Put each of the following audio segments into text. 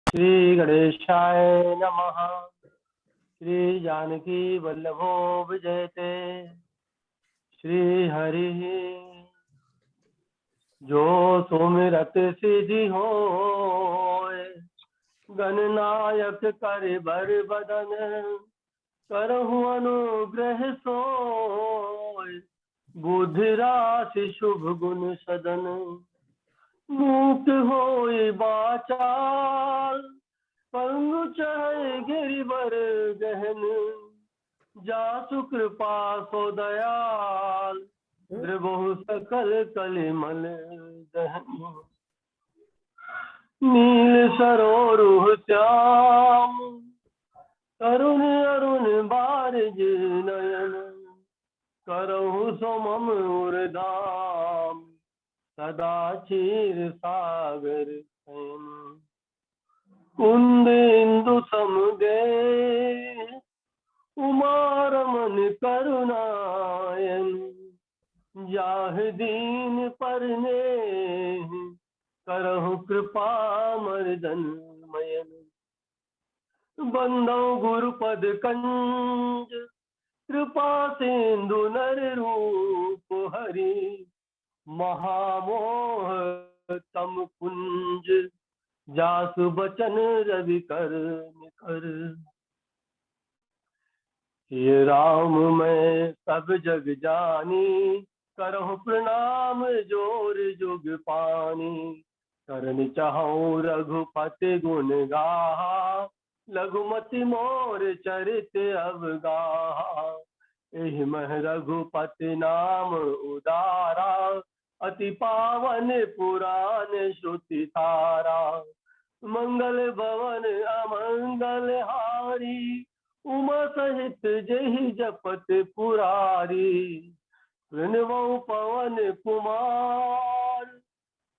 श्री गणेशाय नमः। श्री जानकी वल्लभो विजयते। श्री हरि जो सुमिरत सिद्धि होय, गणनायक कर बर बदन, करहु अनुग्रह सोय। बुद्धि राशि शुभ गुण सदन, मुक्त होय बाचाल। पंगु चढ़ गिरिवर गहन, जासु कृपा सो दयाल। द्रवहु सकल कलिमल दहन, नील सरोरुह श्याम। तरुण अरुण बारिज नयन, करहु सुमम उर्धाम। सदा क्षीर सागर शयन, कुंद इंदु समुदय। उमा रमन करुणायन, जाह दीन परने। करहु कृपा मर्दन मयन, बंदौ गुरुपद कंज। कृपा सिंधु नर रूप हरि, महामोह तम कुंज। जासु बचन रवि कर निकर, ये राम मैं सब जग जानी। करहु प्रणाम जोर जुग पानी, करन चाहूँ रघुपति गुण गाहा। लघुमति मोर चरित अवगाहा, एहि मह रघुपति नाम उदारा। अति पावन पुराण श्रुति तारा, मंगल भवन अमंगल हारी। उमा सहित जहि जपत पुरारी, प्रणवौ पवन कुमार।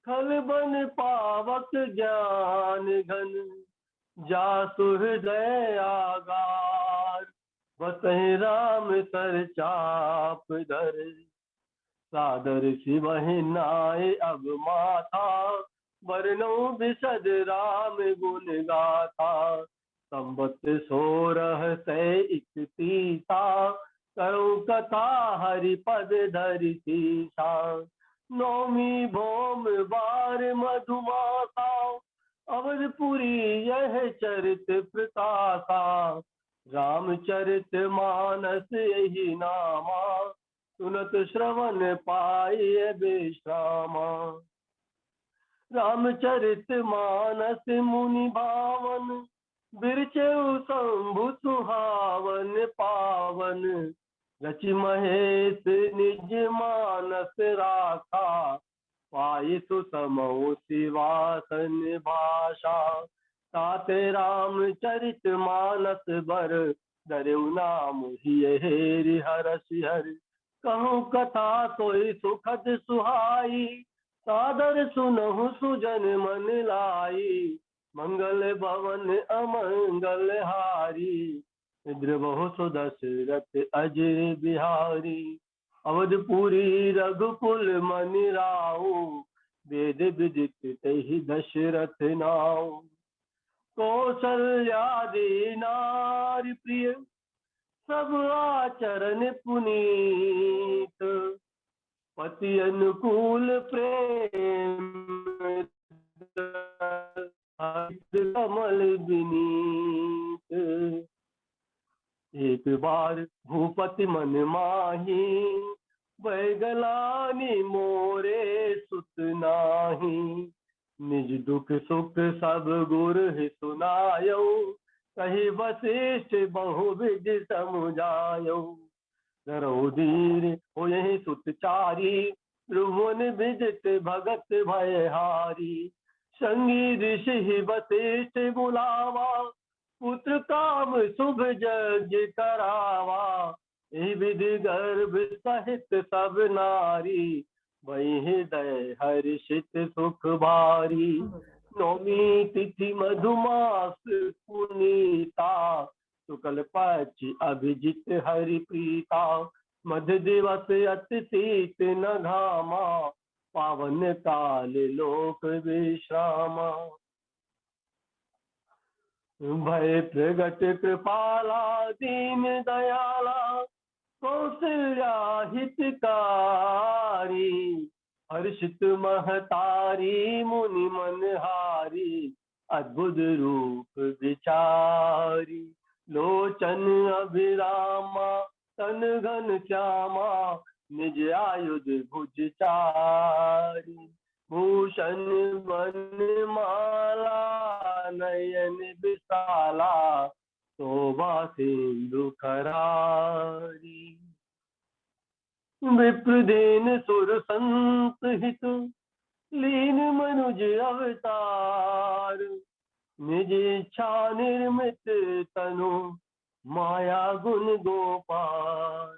खल बन पावक ज्ञान घन, जासु हृदय आगार। बसहि राम सर चाप धर, सादर शिवहि नाय अब माथा। वरनौ बिशद राम गुण गाथा, संबत 1631। करौ कथा हरिपद धरि सीसा। नौमी भौम बार मधुमासा, अवधपुरी यह चरित प्रकाशा। रामचरित मानस यही नामा, सुनत श्रवण पाए विश्रामा। रामचरित मानस मुनि भावन, बिरचऊ शंभु सुहावन पावन। रचि महेश निज मानस राखा, पाई सुसमौ सिवासन भाषा। ताते रामचरित मानस बर, दरऊ नाम हियहि हरषि हरि। कहूँ कथा सोई सुखद सुहाई, सादर सुनहु सुजन मन लाई। मंगल भवन अमंगल हारी, द्रवहु सुदशरथ अजय बिहारी। अवधपुरी रघुकुल मनि राऊ, वेद विदित तहि दशरथ नाऊ। कौशल्यादि नारी प्रिय, सब आचरण पुनीत। पति अनुकूल प्रेम, कमल विनीत। एक बार भूपति मन माही, बैगलानी मोरे सुत नाही। निज दुख सुख सब गुर ही सुनायो, कही वशिष्ठ बहुविध समुझायो। धरौ धीर होयहि सुतचारी, त्रिभुवन विदित भगत भयहारी। संगी ऋषि वशिष्ठ बुलावा, पुत्र काम शुभ यज्ञ करावा। एहि विधि गर्भ सहित सब नारी, वही हृदय हर्षित सुख भारी। नौमी तिथि मधुमास पुनीता, शुक्ल पक्ष अभिजित हरि प्रीता। मध्य दिवस अति शीत न घामा, पावन काल लोक विश्रामा। भय प्रगट कृपाला दीन दयाला कौशल्या हितकारी, हर्षित महतारी मुनि मनहारी, अद्भुत रूप विचारी। लोचन अभिरामा तन घन श्यामा, निज आयुध भुज चारी। भूषण वन माला नयन विशाला, शोभा सिंधु करारी। विप्रदेन सुर संत हित, लीन मनुज अवतार। निज इच्छा निर्मित तनु, माया गुण गोपाल।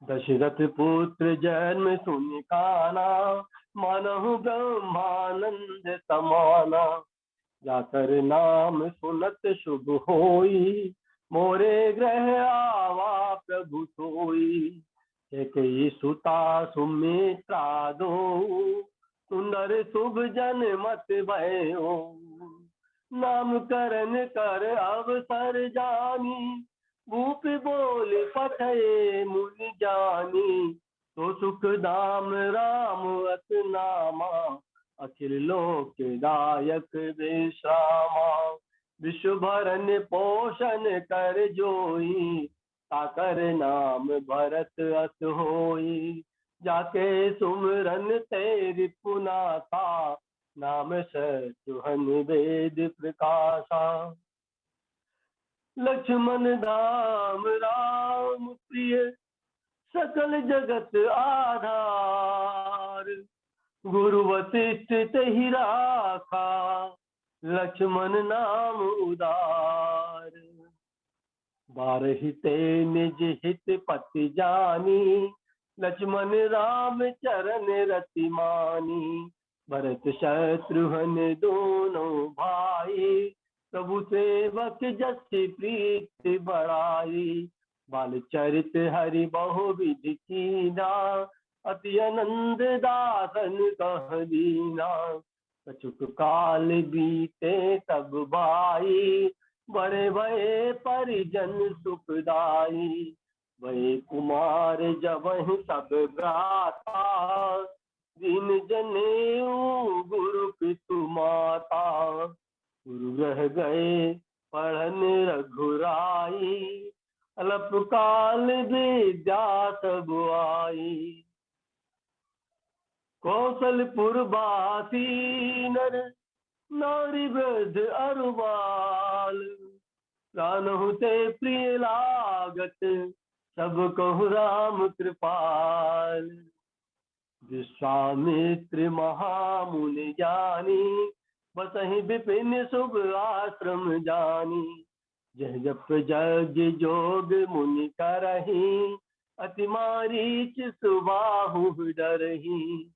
दशरथ पुत्र जन्म सुनि काना, मानहु ब्रह्मानंद समाना। जाकर नाम सुनत शुभ होई, मोरे ग्रह आवा प्रभु सोई। एक सुता सुमित्रा दो, सुंदर शुभ जन मत भयो। नामकरण कर अवसर जानी, भूप बोल पठये मुनि जानी। तो सुख धाम राम अत नामा, अखिल लोक दायक विश्रामा। विश्व भरन पोषण कर जोई, ताकर नाम भरत अस होई। जाके सुमरन तेरि पुनासा, नाम सचुहन वेद प्रकाशा। लक्ष्मण धाम राम प्रिय, सकल जगत आधार। गुरु वशिष्ठ तेहि राखा, लक्ष्मण नाम उदार। बारहि ते निज हित पति जानी, लक्ष्मण राम चरण रति मानी। भरत शत्रुघ्न दोनों भाई, प्रभु सेवक जस प्रीति बढ़ाई। बाल चरित हरि बहु विधि कीना, अति आनंद दासन कह दीना। कछुक काल बीते तब भाई, बड़े भये परिजन सुखदाई। वही कुमार जबहि सब भ्राता, दीन जनेऊ गुरु पितु माता। गुरु रह गए पढ़न रघुराई, अल्प काल विद्या सब आई। कौशलपुर बासी नर, नारी वृद्ध अरु बाल। प्राणहु ते प्रिय लागत, सब कहु राम कृपाल। विश्वामित्र महामुनि ज्ञानी, बसहि विपिन शुभ आश्रम जानी। जह जप यज्ञ जोग मुनि करही, अति मारीच सुबाहु डरही।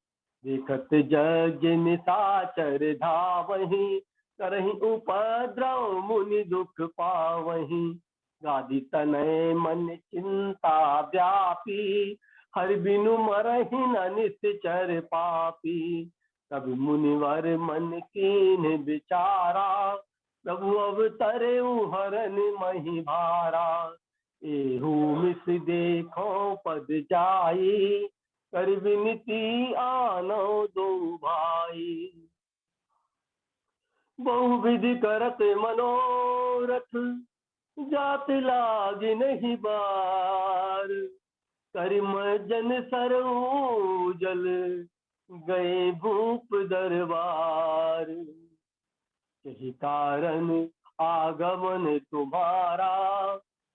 देखत यज्ञ निशाचर धावही, करही उपद्रव मुनि दुख पावही। गादी तनय मन चिंता व्यापी, हर बिनु मरहि न निश्चर पापी। तब मुनिवर मन कीन विचारा, प्रभु अवतरे हरन मही भारा। एहू मिस देखो पद जाई, कर विनती आनो दो भाई। बहुविधि करत मनोरथ, जात लाग नहीं बार। करिम जन सरऊ जल, गए भूप दरबार। यही कारण आगमन तुम्हारा,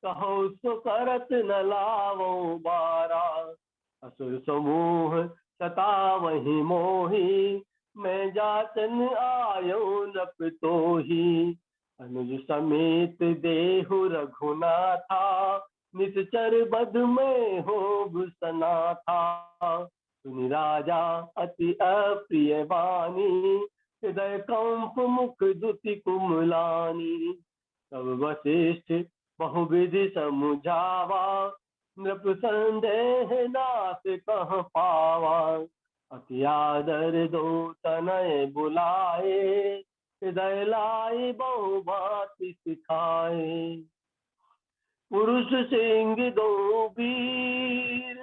कहो सो करत न लावो बारा। असुर समूह सतावहि मोही, मैं जाचन आयो नप तोही। अनुज समेत देहु रघुनाथा, निश्चर बध में हो सना था। सुनि राजा अति अप्रिय वाणी, हृदय कंप मुख दुति कुमलानी। तब वशिष्ठ बहुविधि समुझावा, नृप संदेह नाश कह पावा। अति आदर दो तनय बुलाए, हृदय लाई बहु भांति सिखाए। पुरुष सिंह दो वीर,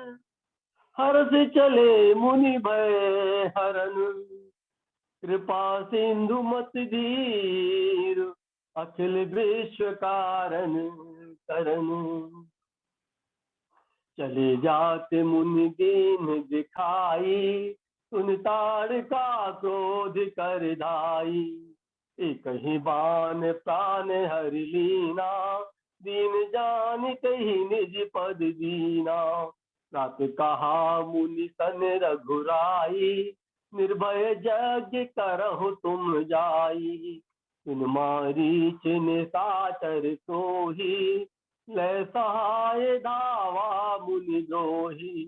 हर्ष चले मुनि भय हरन। कृपा सिंधु मत धीर, अखिल विश्व कारण करन। चले जाते मुनि दीन दिखाई, सुन ताड़का क्रोध कर धाई। एक ही बान प्राण हरि लीना, दीन जान कही निज पद दीना। रात कहा मुनि सन रघुराई, निर्भय यज्ञ करहु तुम जाई। सुन मारीच निशाचर सोही, लय सहाय धावा मुनि द्रोही।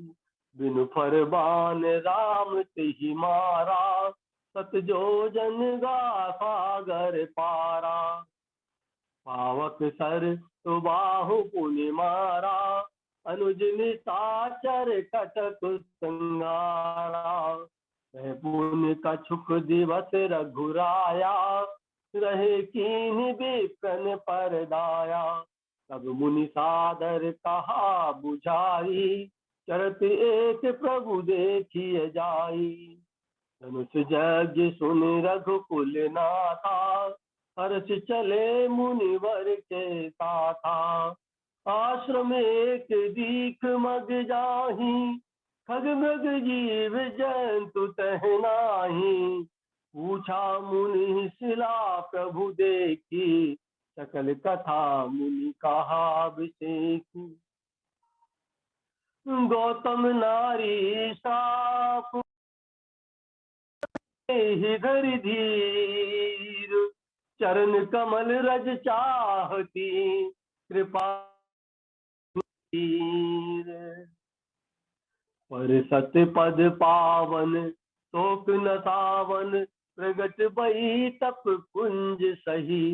बिनु फरमान राम तिहि मारा, सत जोजन गा सागर पारा। पावक सर सुबाहु पुनि मारा, अनुज निशाचर कटक संगारा। वह पुण्य कछुक दिवस रघुराया, रहे कीन विपिन पर दाया। तब मुनि सादर कहा बुझाई, चरत एक प्रभु देखिए जाई। धनुष यज्ञ सुन रघुकुल नाथा, हर्ष चले मुनिवर के साथा। आश्रम एक दीख मग जाहि, खग मृग जीव जंतु तह नाही। पूछा मुनि शिला प्रभु देखी, सकल कथा मुनि कहा विशेषी। गौतम नारी साप ही धरि धीर, चरण कमल रज चाहती, कृपा पर सत्य पद पावन, शोक न सावन। प्रगट बही तप कुंज सही,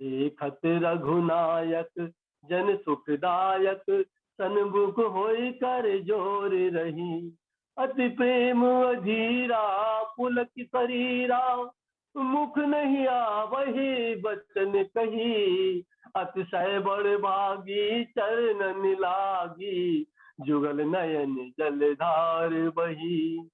देखत रघुनायक जन सुखदायक। सनमुख होई कर जोर रही, अति प्रेम अधीरा पुलक शरीरा। मुख नहीं आवहि बचन कही, अतिशय बड़ भागी चरण लागी। जुगल नयन जलधार बही,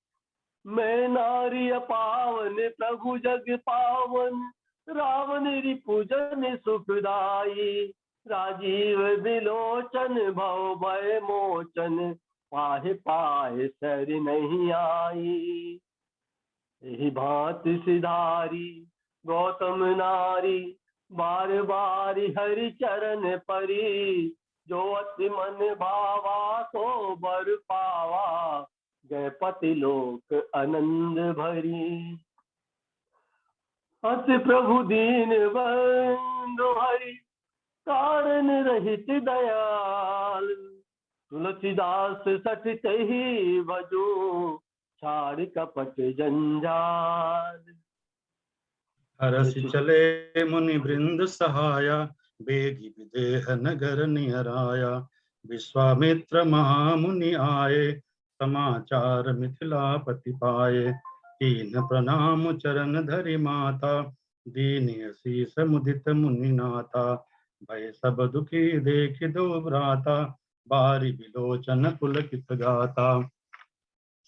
मैं नारी पावन प्रभु जग पावन। रावण रिपुजन सुखदाई, राजीव विलोचन भव भय मोचन। पाहे पाहे सर नहीं आई, यही भांति सिधारी गौतम नारी। बार बार हरि चरण परी, जो अति मन भावा तो बर पावा। जय पति लोक आनंद भरी, हस प्रभु दीन बंधु हरि। कारण रहित दयाल, तुलसीदास सठित ही भजो। छाड़ कपट जंजाल, हरष चले मुनि वृंद सहाया, बेगी विदेह नगर निहराया। विश्वामित्र महामुनि आए, समाचार मिथिलापति पाए। कीन प्रणाम चरण धरि माता, दीन शीस मुदित मुनि नाथा। भय सब दुखी देख दो भ्राता, बारी बिलोचन पुलकित गाता।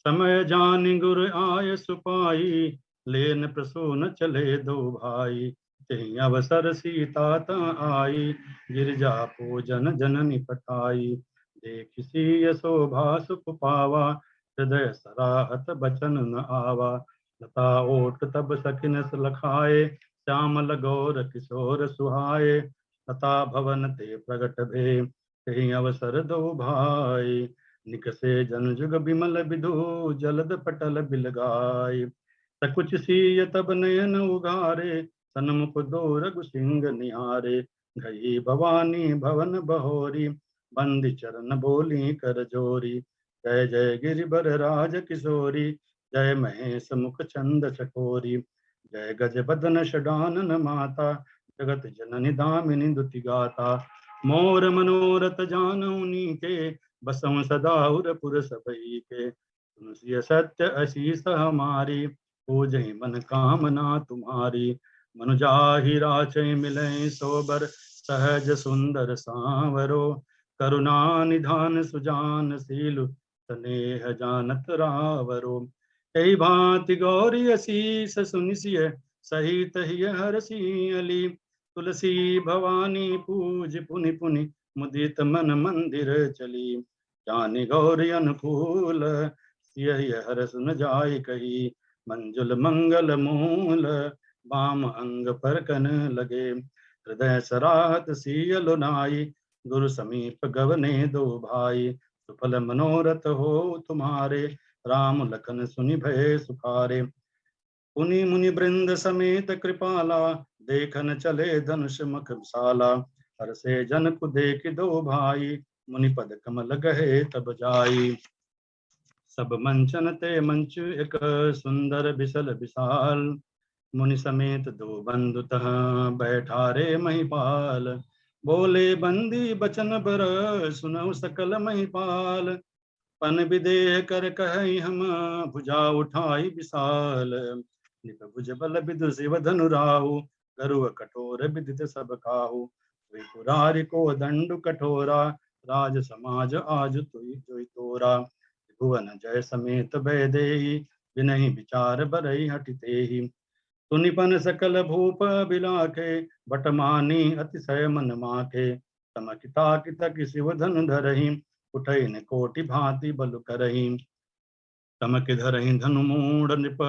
समय जान गुर आय सुपाई, लेन प्रसून चले दो भाई। तेहि अवसर सीता आई, गिरजा पूजन जननी पठाई। देख सिय शोभा सुख पावा, हृदय सराहत बचन न आवा। लता ओट तब सखिन लखाए, श्यामल गौर किशोर सुहाए। लता भवन ते प्रगट भे, तेहि अवसर दो भाई। निकसे जन जुग बिमल विधु, जलद पटल बिलगाय। सकुच सीय तब नयन उगारे, सन्मुख दो रघु सिंह निहारे। गई भवानी भवन बहोरी, बंदी चरण बोली कर जोरी। जय जय गिरिबर राज किशोरी, जय महेश मुख चंद चकोरी। जय गज बदन षडानन माता, जगत जननी दामिनी दुति गाता। मोर मनोरथ जानऊ नीके, बसं सदा उरपुर सबई के। तुलसी सत्य असीस हमारी, पूजहि मन कामना तुम्हारी। मनु जाहि राचै मिलै सोबर सहज सुंदर सांवरो करुणा निधान सुजान सीलु स्नेह जानत रावरो यही भांति गौरी असीस सुनिसिय सहित ही हरसियली तुलसी भवानी पूज पुनि पुनि मुदित मन मंदिर चली जानि गौरी अनुकूल यही हरस न जाय कही मंजुल मंगल मूल बाम अंग पर कन लगे हृदय सराहत सियल नाई गुरु समीप गवने दो भाई सुफल मनोरथ हो तुम्हारे राम लखन सुनि भय सुखारे पुनि मुनि वृंद समेत कृपाला देखन चले धनुष मुख विशाला हर से जन को देख दो भाई मुनि पद कमल गहे तब जाई सब मंचन ते मंचु एक सुंदर बिसल विशाल मुनि समेत दो बंधु तहाँ बैठारे महिपाल बोले बंदी बचन बर सुनऊ सकल महिपाल पन विदेह कर कहि हम भुजा उठाई विशाल निप भुज बल विदु शिव धनु राहु गरुव कठोर विदित सब काहू त्रिपुरारि को दंडु कठोरा राज समाज आज तुई जोई तोरा भुवन जय समेत बैदेही विनहि विचार बरई हटितेहि सुनिपन सकल भूप बिलाखे बट मानी अतिशय मन माखे तमकिता कितक शिव धनु धरहि उठई न कोटि भांति बलु करहि तमक धरहि धनु मूढ़ नृप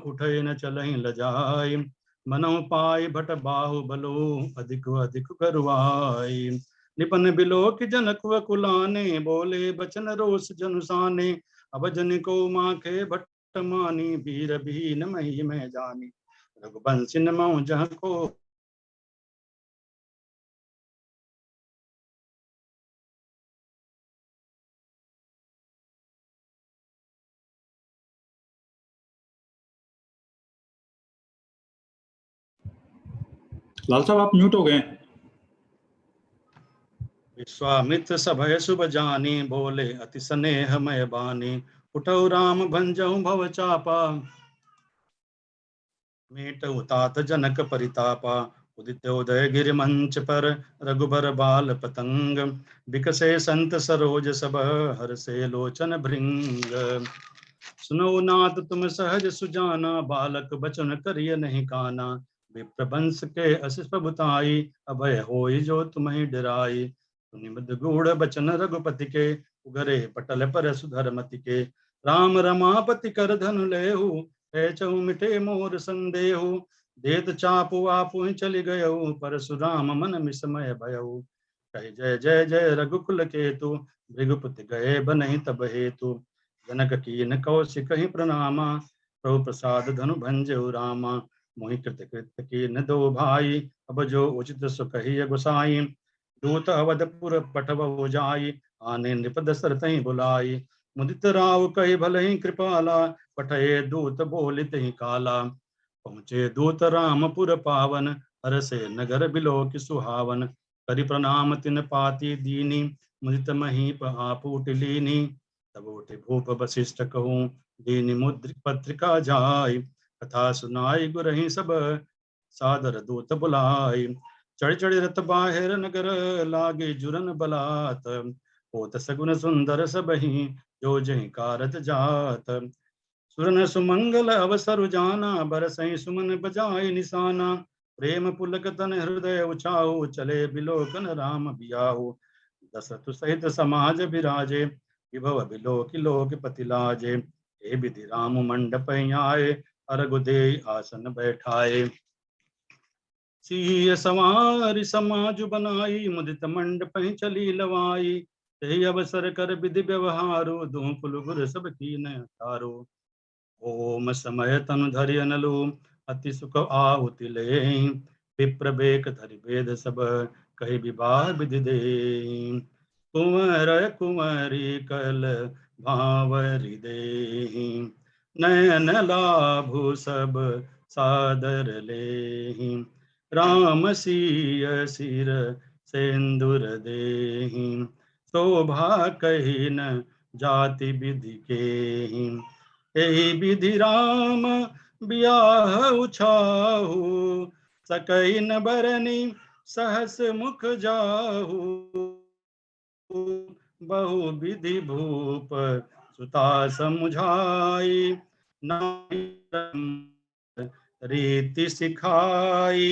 उठई न चलहि लजाई मनो पाई भट बाहु बलो अधिक अधिक करुआई निपन बिलो कि जनक कुलाने बोले बचन रोष जनुसाने अब जन को माखे भट्ट मानी वीर भीन मही में जानी रघुवंशी नमो जह को लाल साहब आप म्यूट हो गए। विश्वामित्र सभय शुभ जानी बोले अति स्नेह मय बानी उठऊ राम भंजऊ भव चापा मेटऊ तात जनक परितापा उदित उदय गिरि मंच पर रघुबर बाल पतंग बिकसे संत सरोज सब हर से लोचन भृंग सुनो नाथ तुम सहज सुजाना बालक बचन करिय नहीं काना विप्रवंश के अशिष प्रभुताई अभय होई जो तुम्हें डराई निमिद गूढ़ बचन रघुपति के उगरे पटल पर सुधर मति के राम रमापति कर धनु लेहु चहु मिटे मोर संदेहु देत चापु आपु चलि गयऊ परशुराम मन विस्मय भयऊ कहि जय जय जय रघुकुल केतु भृगुपति गए बनहि तब हेतु जनक कीन कौशिक ही प्रणामा प्रभु प्रसाद धनु भंजऊ रामा मोहि कृत कृत कीन दो भाई अब जो उचित सुकहि गोसाई दूत अवधपुर पठव जाई आने नृप दशरथ बुलाई मुदित राव कहि भलहि कृपाला पठये दूत बोलित ही काला पहुँचे दूत रामपुर पावन हर से नगर बिलो की सुहावन करि प्रणाम तिन पाती दीनी मुदित महीप आप उठलीनी तब उठे भूप वशिष्ठ कहूँ दीनी मुद्रिक पत्रिका जाय कथा सुनाई गुरहि सब सादर दूत बुलाई चढ़ चढ़ रथ बाहिर नगर लागे जुरन बलात होत सगुन सुंदर सबहि जो जहि कारत जात सुरन सुमंगल अवसर जाना बरसहि सुमन बजाय निशाना प्रेम पुलक तन हृदय उछाऊ चले बिलोकन राम बियाहू दशरथ सहित समाज विराजे विभव बिलोक लोक पति लाजे हे विधि राम मंडप आए अर्घ दे आसन बैठाए सीय सवार समाज बनाई मुदित मंडप चली लवाई ते अवसर कर विधि व्यवहारो दूं कुल गुर सब कीन तारो ओम समय तनु धरि अनलु अति सुख आहुति ले विप्र बेक धरि वेद सब कहि विवाह विधि दे कुंवर कुंवरी कल भावरि दे नयन लाभु सब सादर ले राम सीय सिर सेंदुर देहि शोभा कहि न जाति विधि के एहि विधि राम बियाह उछाहु सकई न बरनी सहस मुख जाहू, बहु विधि भूप सुता समुझाई, नारी रीति सिखाई,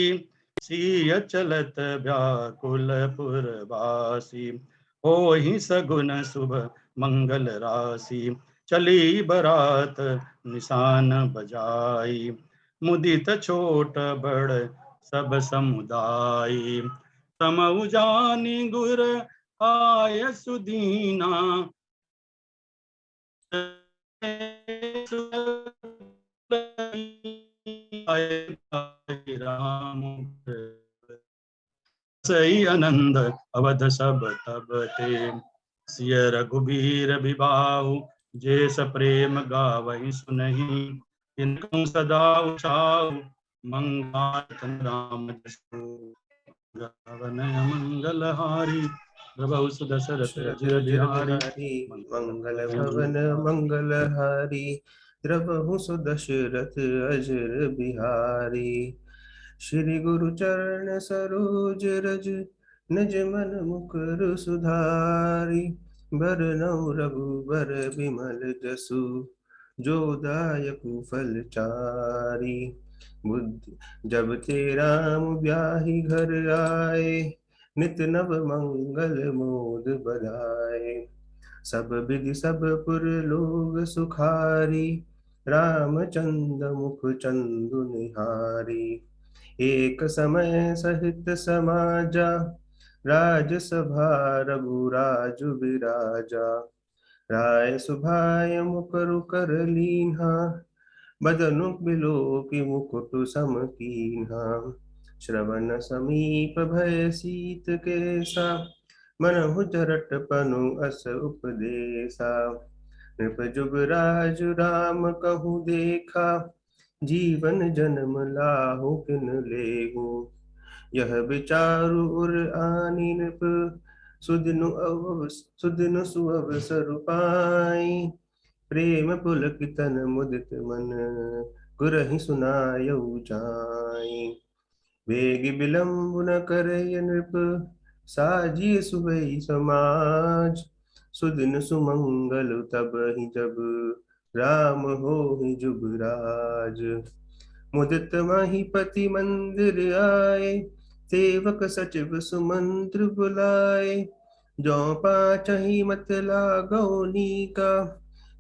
सिय चलत व्याकुल पुरवासी, होहि सगुन शुभ मंगल राशि, चली बरात निशान बजाई, मुदित छोट बड़ सब समुदाय, समउ जानी गुर आय सुदीना, राम सई आनंद अवध सब तब ते, सिय रघुबीर बिबाहु जेस प्रेम गावहि सुनहि, तिनकु सदा उचाहु मंगल राम जसु, रावण मंगलहारी प्रभु सुदशरथ अजर अजर बिहारी, बिहारी मंगल भवन मंगलहारी, द्रवहु सुदशरथ अजर बिहारी। श्री गुरु चरण सरोज रज निज मन मुकुर सुधारी, बरनउँ रघुबर बिमल जसु, जो दायकु फल चारि। बुद्धि जब ते राम ब्याहि घर आए, नित नव मंगल मोद बधाए। सब विधि सब पुर लोग सुखारी, रामचंद्र मुख चंदु निहारी। एक समय सहित समाजा, राजसभा रघुराज बिराजा। राय सुभाय मुकर कर लीन्हा, बदनु बिलोकि मुकुट सम कीन्हा। श्रवण समीप भय सीत केसा, मनहु जरट पनु अस उपदेसा। नृप जुगराज राम कहु देखा, जीवन जन्म लाहु किन लेहु। यह विचारु उर आनि नृप, सुदिन सुअवसर पाई। प्रेम पुलकितन मुदित मन, गुरहि सुनायउ जाई। वेग विलंब न करय नृप, साजिय सुबह समाज। सुदिन सुमंगल तबहि जब, राम होहि जुगराज। मुदित महीपति मंदिर आए, सेवक सचिव सुमंत्र बुलाए। जौ पाचहि मत लागौ नीका,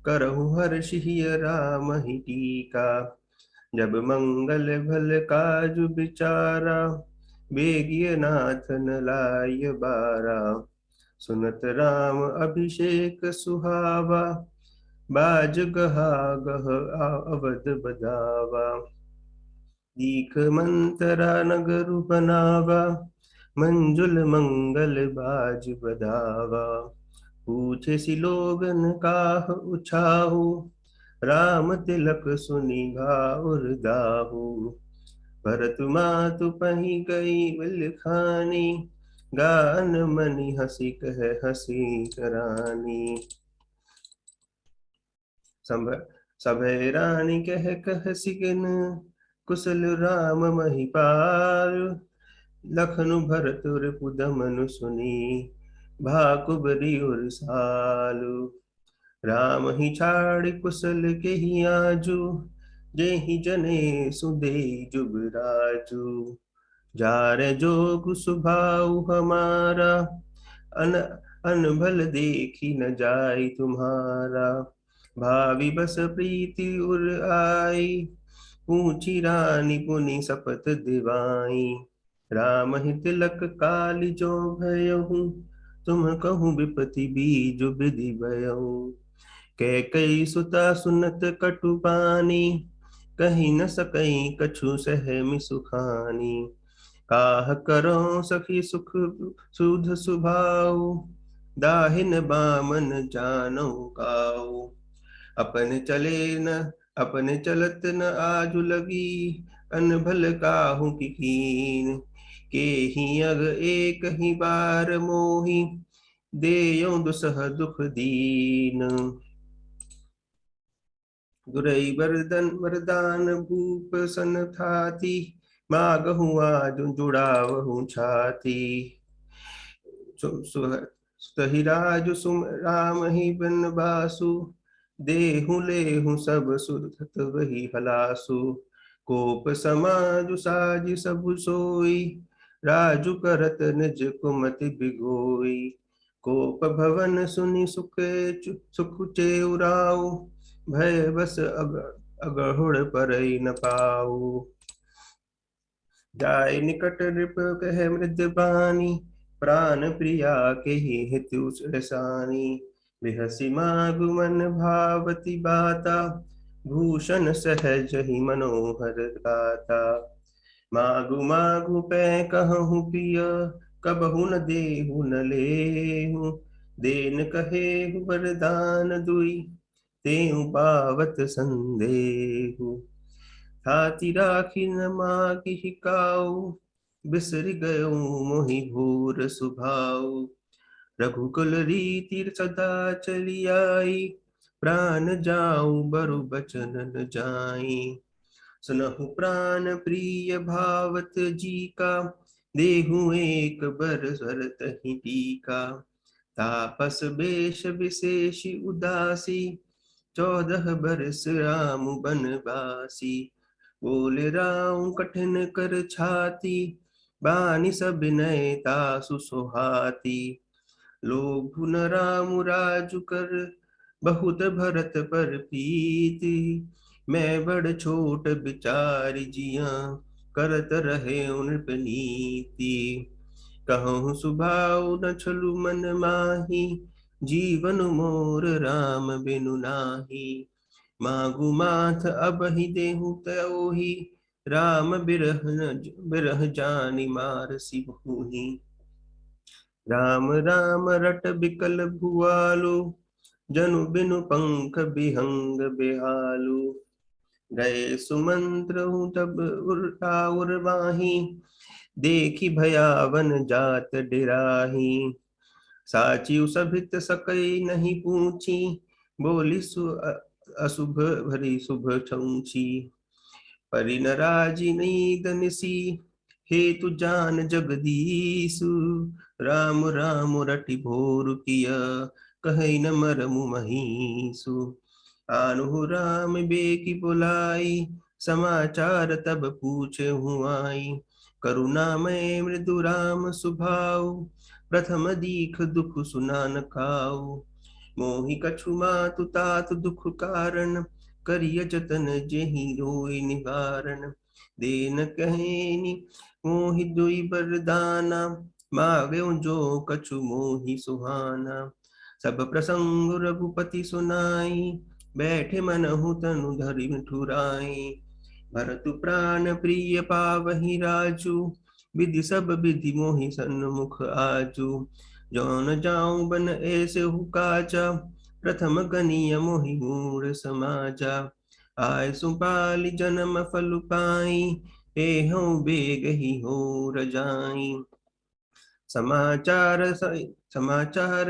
करहु हर्षि राम ही टीका। जब मंगल भल काजु बिचारा, बेगिय नाथ न लाय बारा। सुनत राम अभिषेक सुहावा, बाज गहा गह अवध बजावा। दीख मंतरा नगरु बनावा, मंजुल मंगल बाज बधावा। पूछे सि लोगन काह उछाहु, राम तिलक सुनि घाउर दाहु। भरत मातु पहि गई बिलखानी, गान मनि हसी कह हसी करानी। सभय रानी कह सिगन, कुशल राम महिपाल। लखनु भरत रिपु दमनु सुनी, भाकुबरी उर सालु। राम ही छाड़ कुशल के ही आजू, जेहि जने सुदे जुगराजू। जार जोग सुभाउ हमारा, अन अनभल देखी न जाय तुम्हारा। भावी बस प्रीति उर आई, पूछी रानी पुनि शपथ दिवाई। राम ही तिलक काली जो भयहु, तुम कहूँ विपति बीज विधि भयहु। कैकई सुता सुनत कटुबानी, कही न सकई कछु सहमि सुखानी। काह करो सखी सुख सुध सुभाऊ, दाहिन बामन जानो काऊ। अपने चलत न आजु लगी, अनभल काहू की कीन। के ही अग एक ही बार मोही, देयो दुसह दुख दीन। दुरई वरदान भूप सन थाती, मागहूँ आज जुड़ावहूँ छाती। सुतहि राजु सुम राम ही बनवासु, देहु लेहु सब सुरत वही हलासु। कोप समाजु साज सब सोई, राजु करत निज कुमति बिगोई। कोप भवन सुनि सुख चेउराऊ, भय बस अगहुड़ परई न पाऊ। जाय निकट नृप कह मृद बानी, प्राण प्रिया के हितु रसानी। बिहसी मागु मन भावती बाता, भूषण सहज ही मनोहर गाता। मागु मागु पै कहूँ पिय, कबहु न देहु न लेहु। देन कहेहु वरदान दुई, तेऊ पावत संदेहु। हाथी राखी न मागी काऊ, बिसर गयो मोहि भूर सुभाऊ। रघुकुल रीति सदा चली आई, प्राण जाऊं बरु बचन न जाई। सुनहु प्राण प्रिय भावत जी का, देहु एक बर सरतहि टीका। तापस बेश विशेष उदासी, 14 बरस राम बनवासी। बोले राम कठिन कर छाती, बानी सब विनय तासु सुहाती। लोभ न राम राजु कर, बहुत भरत पर प्रीति। मैं बड़ छोट विचार जिया, करत रहे नृप नीति। कहूँ सुभाव न छलु मन माही, जीवन मोर राम बिनु नाही। मागु माथ अब ही देहु तयोहि, राम बिरह जानि मारसी भूहि। राम राम रट बिकल भुआलो, जनु बिनु पंख बिहंग बेहालू। गए सुमंत्र हूँ तब उर वाही, देखी भयावन जात डिराही। साचिउ सभित सकई नहीं पूछी, बोली अशुभ भरी शुभ छौछी। परि न राजी नीद निसी, हेतु जान जगदीसु। राम राम रटि भोर किया, कहि न मरमु महीसु। आनुहु राम बेकी बुलाई, समाचार तब पूछे हूँ आई। करुणामय मृदु राम सुभाऊ, प्रथम दीख दुख सुना न खाऊ। मोहि कछु मातु तातु दुख कारण, करिय जतन जेहि रोई निवारण। देन कहेनि मोहि दुई बरदाना, मांगेउ जो कछु मोहि सुहाना। सब प्रसंग रघुपति सुनाई, बैठे मनहु तनु धरि ठुराई। भरतु प्राण प्रिय पावहि राजू, विधि सब विधि मोहि सन्मुख आजू। जौन जाऊं बन ऐसे हुकाचा, प्रथम गनीय मोहि मूढ़ समाजा। आय सुपालि जन्म फल पाई, एहं बेग ही हो रजाई। समाचार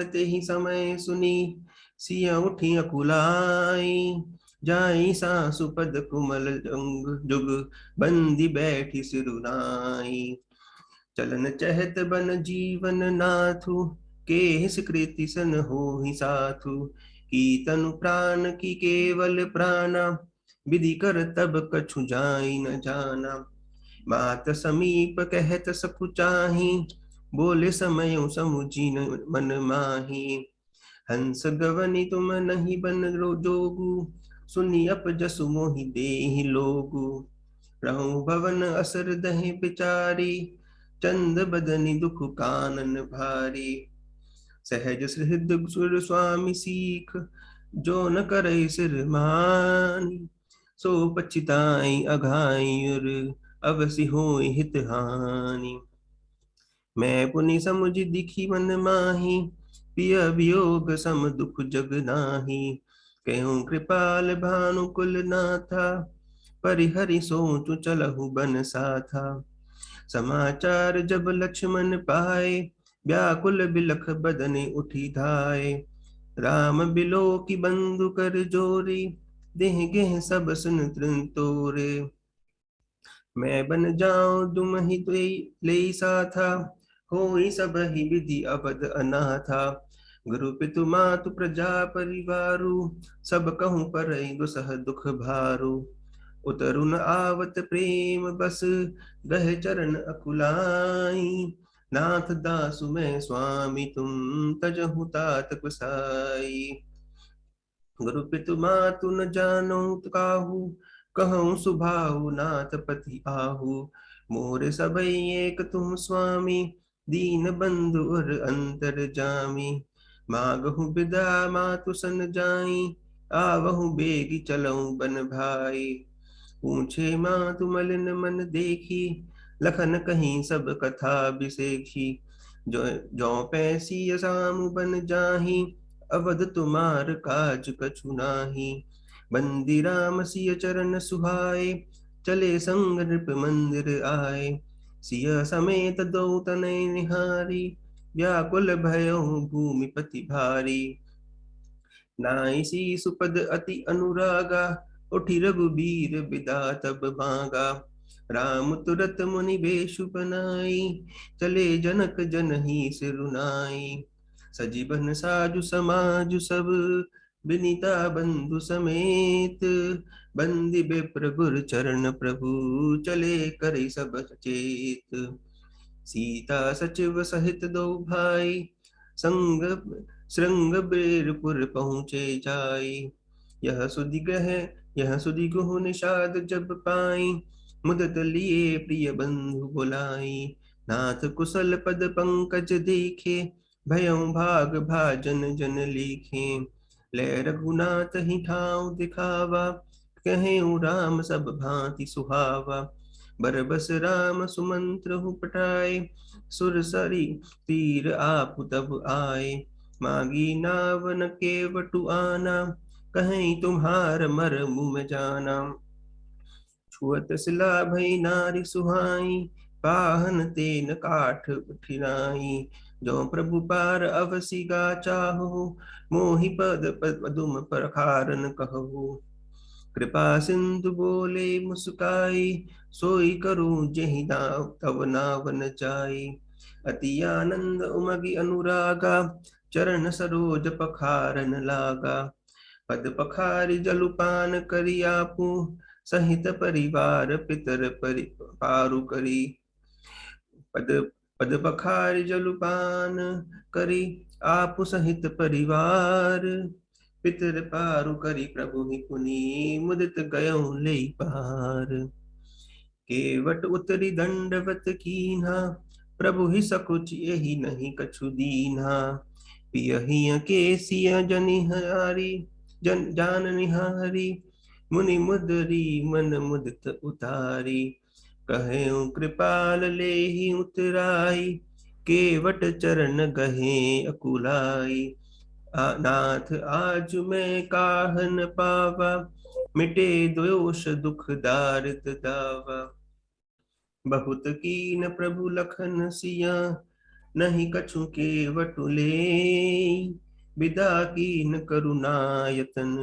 ते ही समय सुनी, सिया उठी अकुलाई। जाई सासु पद कुमल जंग जुग, बंदी बैठी सिरुनाई। चलन चहत बन जीवन नाथु, के कृति सन हो ही साथु। की तनु प्राण की केवल प्राणा, विधि कर तब कछु जाई न जाना। मात समीप कहत सखु चाही, बोले समय समुझी न मन माही। हंस गवनी तुम नहीं बन जोगु, सुनी अप जसु मोहि देहि लोगु। रहूं भवन असर दहि बिचारी, चंद बदनी दुख कानन भारी। सहज हृदय सुर स्वामी सीख, जो न करे सिर मानी। सो पछिताई अघाई उर, अवसि होई हित हानि। मैं पुनि समुझ दिखी मन माही, पिय वियोग सम दुख जग नाही। कहूँ कृपाल भानुकुल नाथा, परिहरि सोचु चलहु बन साथा। समाचार जब लक्ष्मण पाए, व्याकुल बिलख बदने उठी धाय। राम बिलो की बंधु कर जोरी, देह गेह सब सुन तृण तोरे। मैं बन जाऊं दुम ही ले साथा, होई सब ही विधि अबद अनाथा। गुरु पितु मातु प्रजा परिवारु, सब कहूँ पर दुसह दुख भारू। उतरुन आवत प्रेम बस, गह चरण अकुलाई। नाथ दासु मैं स्वामी तुम, तजहु तात कुसाई। गुरु पितु मातु न जानो काहू, कहूँ सुभाऊ नाथ पति आहू। मोर सबई एक तुम स्वामी, दीन बंधु और अंतर जामी। मागहु बिदा मातु सन जाई, आवहु बेगी चलऊं बन भाई। पूछे मातु मलिन मन देखी, लखन कहीं सब कथा बिसेखी। जो जो पैसी सामु बन जाही, अवध तुमार काज कछु नाही। बंदी राम सिय चरण सुहाए, चले संग नृप मंदिर आए। सिय समेत दो तनय निहारी, व्याकुल भयउ भूमिपति भारी। नाई सी सुपद अति अनुरागा, उठि रघुबीर बिदा तब मांगा। राम तुरत मुनि बेशु बनाई, चले जनक जनहि सिरुनाई। सजीवन साजु समाजु सब, बिनीता बंधु समेत। बंदी विप्र गुर चरण प्रभु, चले करे सब चेत। सीता सचिव सहित दो भाई, संग श्रृंग बेरपुर पहुँचे जाई। यह सुधि गह यह सुधि गुह निषाद जब पाई, मुदत लिए प्रिय बंधु बुलाई। नाथ कुशल पद पंकज देखे, भयउ भाग भाजन जन लेखे। ले रघुनाथ ही ठाव दिखावा, कहे राम सब भांति सुहावा। बरबस राम सुमंत्र हु पठाए, सुरसरी तीर आप तब आए। मागी नावन केवटु आना, कहीं तुम्हार मर मुँह जाना। छुअत सिला भई नारी सुहाई, पाहन तेन काठ उठिनाई। जो प्रभु पार अवसि गा चाहो, मोहि पद पदुम प्रखारन कहु। कृपा सिंधु बोले मुस्काई, सोई करूं जेहि नाव तव नावन जाई। अति आनंद उमगी अनुरागा, चरण सरोज पखारन लागा। पद पखारि जलुपान करि आपू, सहित परिवार पितर पारु करी। पद पद पखारि जलुपान करि आपु सहित परिवार। पितर पारु करी प्रभु ही पुनि, मुदित गयऊं लेई पार। केवट उतरी दंडवत कीन्हा, प्रभु ही सकुच यही नहीं कछु दीन्हा। पियहिया के सिया जनिहारी, जान निहारी। मुनि मुदरी मन मुदित उतारी, कहे कृपाल लेहि उतराई। केवट चरण गहे अकुलाई। नाथ आज मैं काहन पावा, मिटे दोष दुख दारिद दावा। बहुत कीन प्रभु लखन सिया, नहीं कछु केवटु लेई। विदा कीन करुणायतन,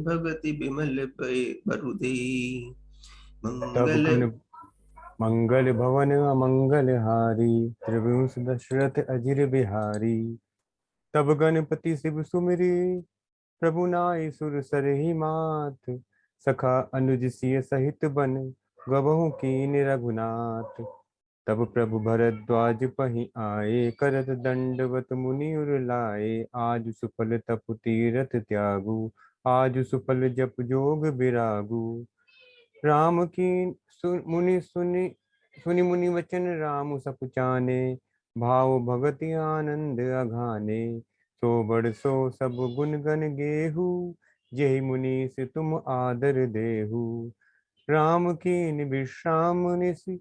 भगति बिमल बरु देई। तब मंगल गुण मंगल भवन अमंगल हारी, त्रिविंश दशरथ अजिर बिहारी। तब गणपति शिव सुमिरी, प्रभु नाई सुर सरहि मात। सखा अनुज सिय सहित बन, गबहु कीन रघुनाथ। तब प्रभु भरद्वाज पहि आए, करत दंडवत मुनि उर लाए। आज सुफल तपु तीरथ त्यागु, आज सुफल जप जोग बिरागु। राम की मुनि सुनि सुनि मुनि वचन राम सकुचाने। भाव भगति आनंद अघाने, सो बड़ सो सब गुण गण गेहू। जेहि मुनीस तुम आदर देहु। राम कीन विश्राम निसि,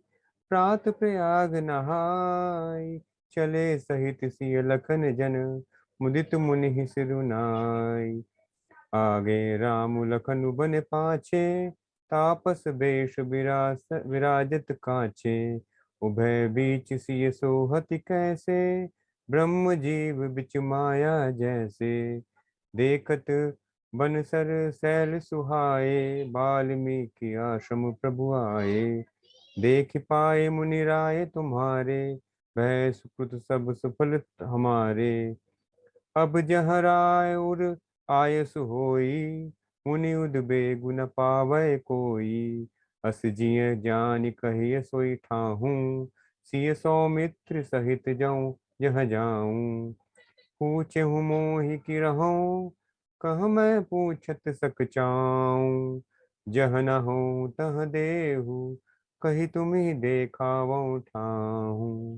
प्रात प्रयाग नहाय। चले सहित सिय लखन जन, मुदित मुनि सिरुनाय। आगे राम लखन बन पाछे, तापस बेश विराजत कांचे। उभय बीच सिय सोहति कैसे, ब्रह्म जीव बिच माया जैसे। देखत बन सर सैल सुहाए, वाल्मीकि आश्रम प्रभु आए। देख पाए मुनि राय तुम्हारे, वह सुकृत सब सफल हमारे। अब जहाँ राय उर आयस होई, मुनि उदबे गुण पावै कोई। अस जिय जान कहिय सोई ठाहूँ, सिय सौमित्र सहित जाऊं जहाँ जाऊं। पूछहु मोहि कि रहूं, कह मैं पूछत सक चाऊं। जह न हो तह देहु, कही तुम्ही देखावऊं ठाहूं।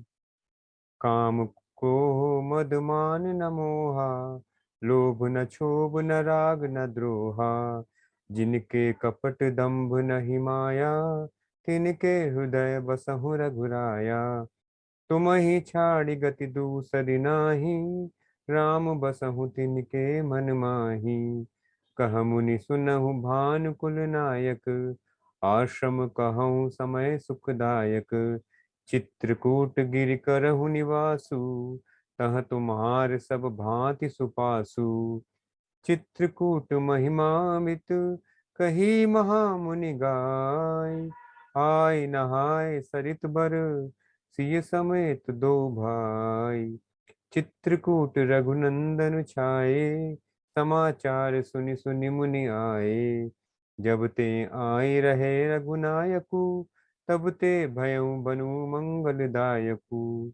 काम को मद मान न मोहा, लोभ न क्षोभ न राग न द्रोहा। जिनके कपट दंभ नहीं माया, तिनके हृदय बसहु रघुराया। तुम ही छाड़ी गति दूसरी नाही, राम बसहु तिनके मन माही। कह मुनि सुनहु भानुकुल नायक, आश्रम कहूँ समय सुखदायक। चित्रकूट गिरि करहु निवासु, तह तुम्हार सब भांति सुपासु। चित्रकूट महिमा मित, कही महामुनि गाय। आय नहाय सरित बर, सिय समेत दो भाई। चित्रकूट रघुनंदन छाये, समाचार सुनि सुनि मुनि आए। जब ते आए रहे रघुनायकु, तब ते भयउ बनु मंगलदायकु।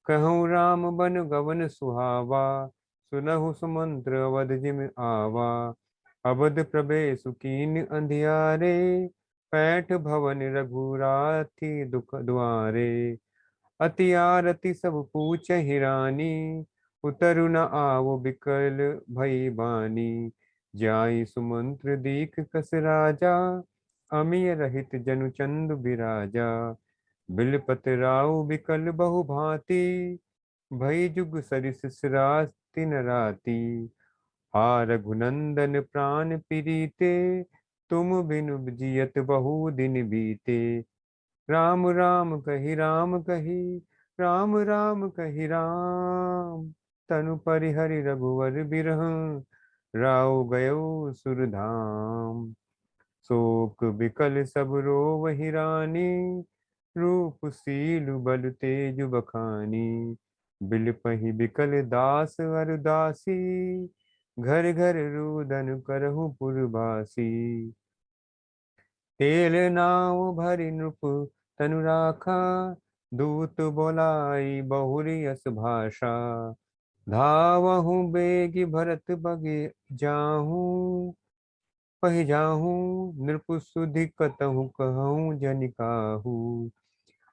कहूँ राम बन गवन सुहावा, सुनहु सुमंत्र अवध जिम आवा। अवध प्रवेश कीन अंधियारे, पैठ भवन रघुराथी दुख द्वारे। अति आरती सब पूछ हिरानी, उतरु न आवो बिकल भई बानी। जाई सुमंत्र दीख कस राजा, अमिय रहित जनु चंद बिराजा। बिलपत राउ बिकल बहु भांति, भई जुग सरिस सिरास दिन राती। हा रघुनंदन प्राण प्रीते, तुम बिनु जियत बहु दिन बीते। राम राम कहि राम कहि, राम राम कहि राम। तनु परिहरि रघुवर बिरहं, राउ गयो सुरधाम। शोक बिकल सब रोवहि रानी, रूप सीलु बल तेजु बखानी। बिलपहि बिकल दास अरु दासी, घर घर रुदन करहु पुरबासी। तेल नाव भरि नृप तनु राखा, दूत बोलाई बहुरी यस भाषा। धावहु बेगी भरत बगे जाहूँ, पहि जाहूँ नृप सुधि कतहु कहूँ जनिकाहू।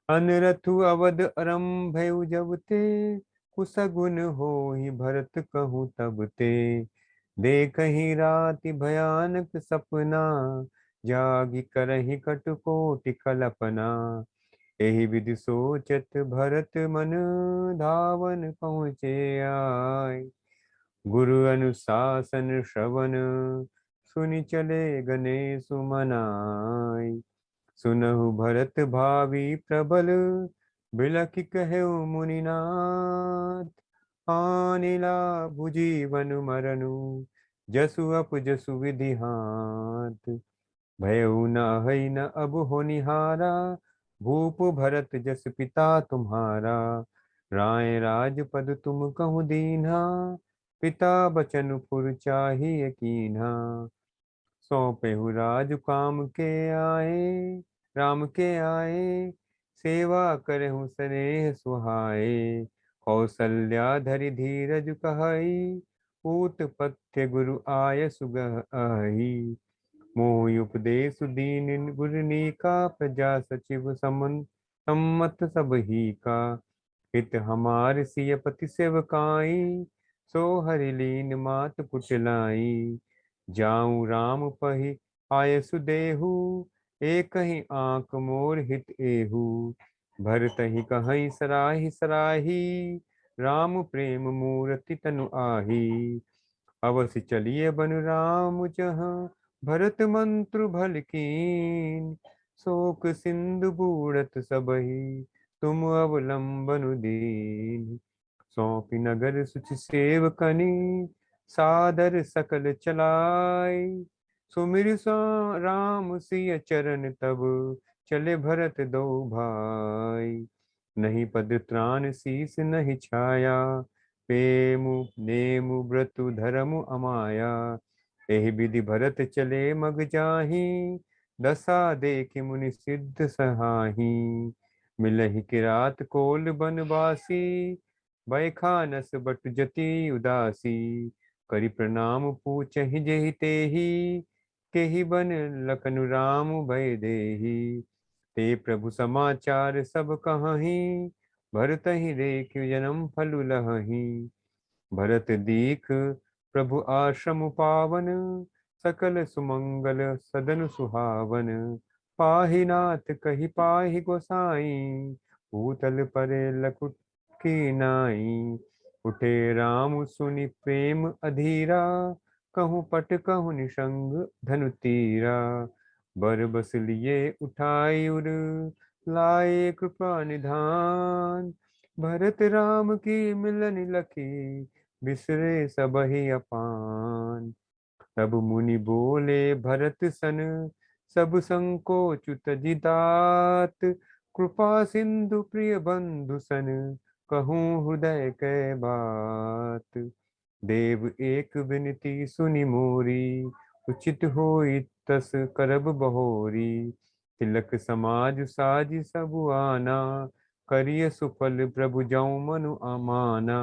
अनरथु अवध अरंभयउ जब ते, कुसगुन होहि भरत कहूँ तब ते। देखहि राति भयानक सपना, जागि करहि कटुकोटि कल्पना। एहि विधि सोचत भरत मन, धावन पहुँचे आय। गुरु अनुशासन श्रवण, सुनि चले गणेश मनाय। सुनहु भरत भावी प्रबल, बिलखि कहेउ मुनिनाथ। आनि लाभु जीवन मरनु, जसु अप जसु विधि हाथ। भयउ न हई न अब होनिहारा, भूप भरत जस पिता तुम्हारा। राय राजपद तुम कहु दीन्हा, पिता बचन पुर चाहिए कीन्हा। सौंपेहु राज काम के आए, राम के आए। सेवा करहु स्नेह सुहाए, कौसल्या धरि धीरज कहई। पूत पथ्य गुरु आय सुगह अहि। मोहि उपदेश दीन गुरनीका, प्रजा सचिव सम्मत सब ही का। हित हमार सिय पति सेवकाई, सो हरि लीन मात कुटिलाई। जाऊं राम पहि आयसु देहु, एक ही आंख मोर हित एहु। भरतहि कहीं सराहि सराही, राम प्रेम मूरति तनु आही। अवसि चलिए बनु राम जहाँ, भरत मंत्रु भल कीन। शोक सिंधु बूढ़त सबहि, तुम अवलंबनु दीन। सौंपि नगर सुचि सेवकनि, सादर सकल चलाय। सुमिर राम सिय चरण तब, चले भरत दो भाई। नहीं पद त्राण शीस नहीं छाया, प्रेमु नेमु व्रतु धर्मु अमाया। एहि विधि भरत चले मग जाहि, दशा देख मुनि सिद्ध सहाही। मिलहि किरात कोल बनवासी, बैखानस बट जति उदासी। करि प्रणाम पूछहि जेहि तेहि, केहि बन लखनु राम भय देहि। ते प्रभु समाचार सब कहहि, भरतहि रेखि जन्म फल लहहि। भरत दीख प्रभु आश्रम पावन, सकल सुमंगल सदन सुहावन। पाहि नाथ कहि पाहि गोसाई, भूतल परे लकुट की नाई। उठे राम सुनि प्रेम अधीरा, कहूँ पट कहूँ निसंग धनु तीरा। बर बस लिए उठाई उर, लाए कृपा निधान। भरत राम की मिलन लखी, बिसरे सबहि अपान। तब मुनि बोले भरत सन, सब संकोच तजि तात। कृपा सिंधु प्रिय बंधु सन, कहूँ हृदय कै बात। देव एक विनती सुनि मोरी, उचित होई तस करब बहोरी। तिलक समाज साज सब आना, करिय सुफल प्रभु जौ मनु अमाना।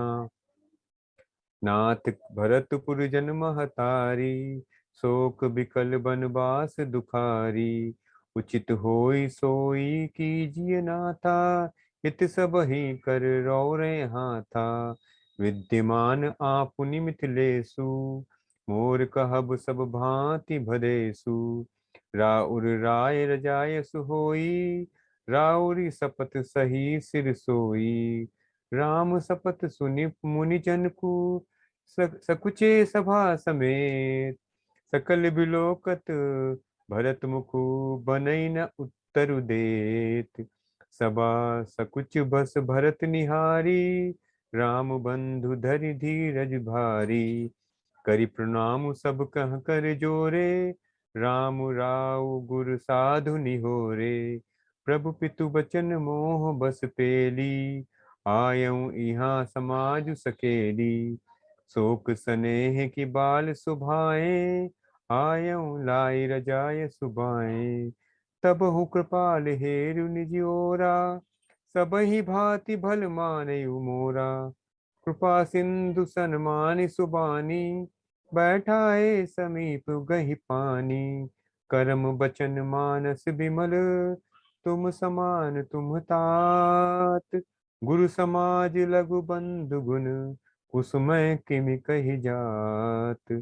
नाथ भरतपुर जन महतारी, शोक बिकल बनवास दुखारी। उचित होई सोई कीजिए नाथा, हित सबहि कर रौरे हाथा। विद्यमान आपुनि मिथिलेषु, मोर कहब सब भांति भदेषु। राउर राय रजायसु होई, राउरी सपत सही सिर सोई। राम सपत सुनि मुनि जन को, सकुचे सभा समेत। सकल बिलोकत भरत मुखु, बनई न उत्तरु देत। सबा सकुच बस भरत निहारी, राम बंधु धरि धीरज भारी। करि प्रणाम सब कह कर जोरे, राम राव गुर साधु निहोरे। प्रभु पितु बचन मोह बस पेली, आयऊँ इहाँ समाज सकेली। शोक सनेह की बाल सुभाए, आयऊँ लाई रजाय सुबाए। तब हूँ कृपाल हेरु निज ओरा, सबहि भांति भल मानयु मोरा। कृपा सिंधु सन्मानि सुबानी, बैठाए समीप गहि पानी। करम बचन मानस बिमल, तुम समान तुम तात। गुरु समाज लघु बंधु गुण, कुसुमय किमि कहि जात।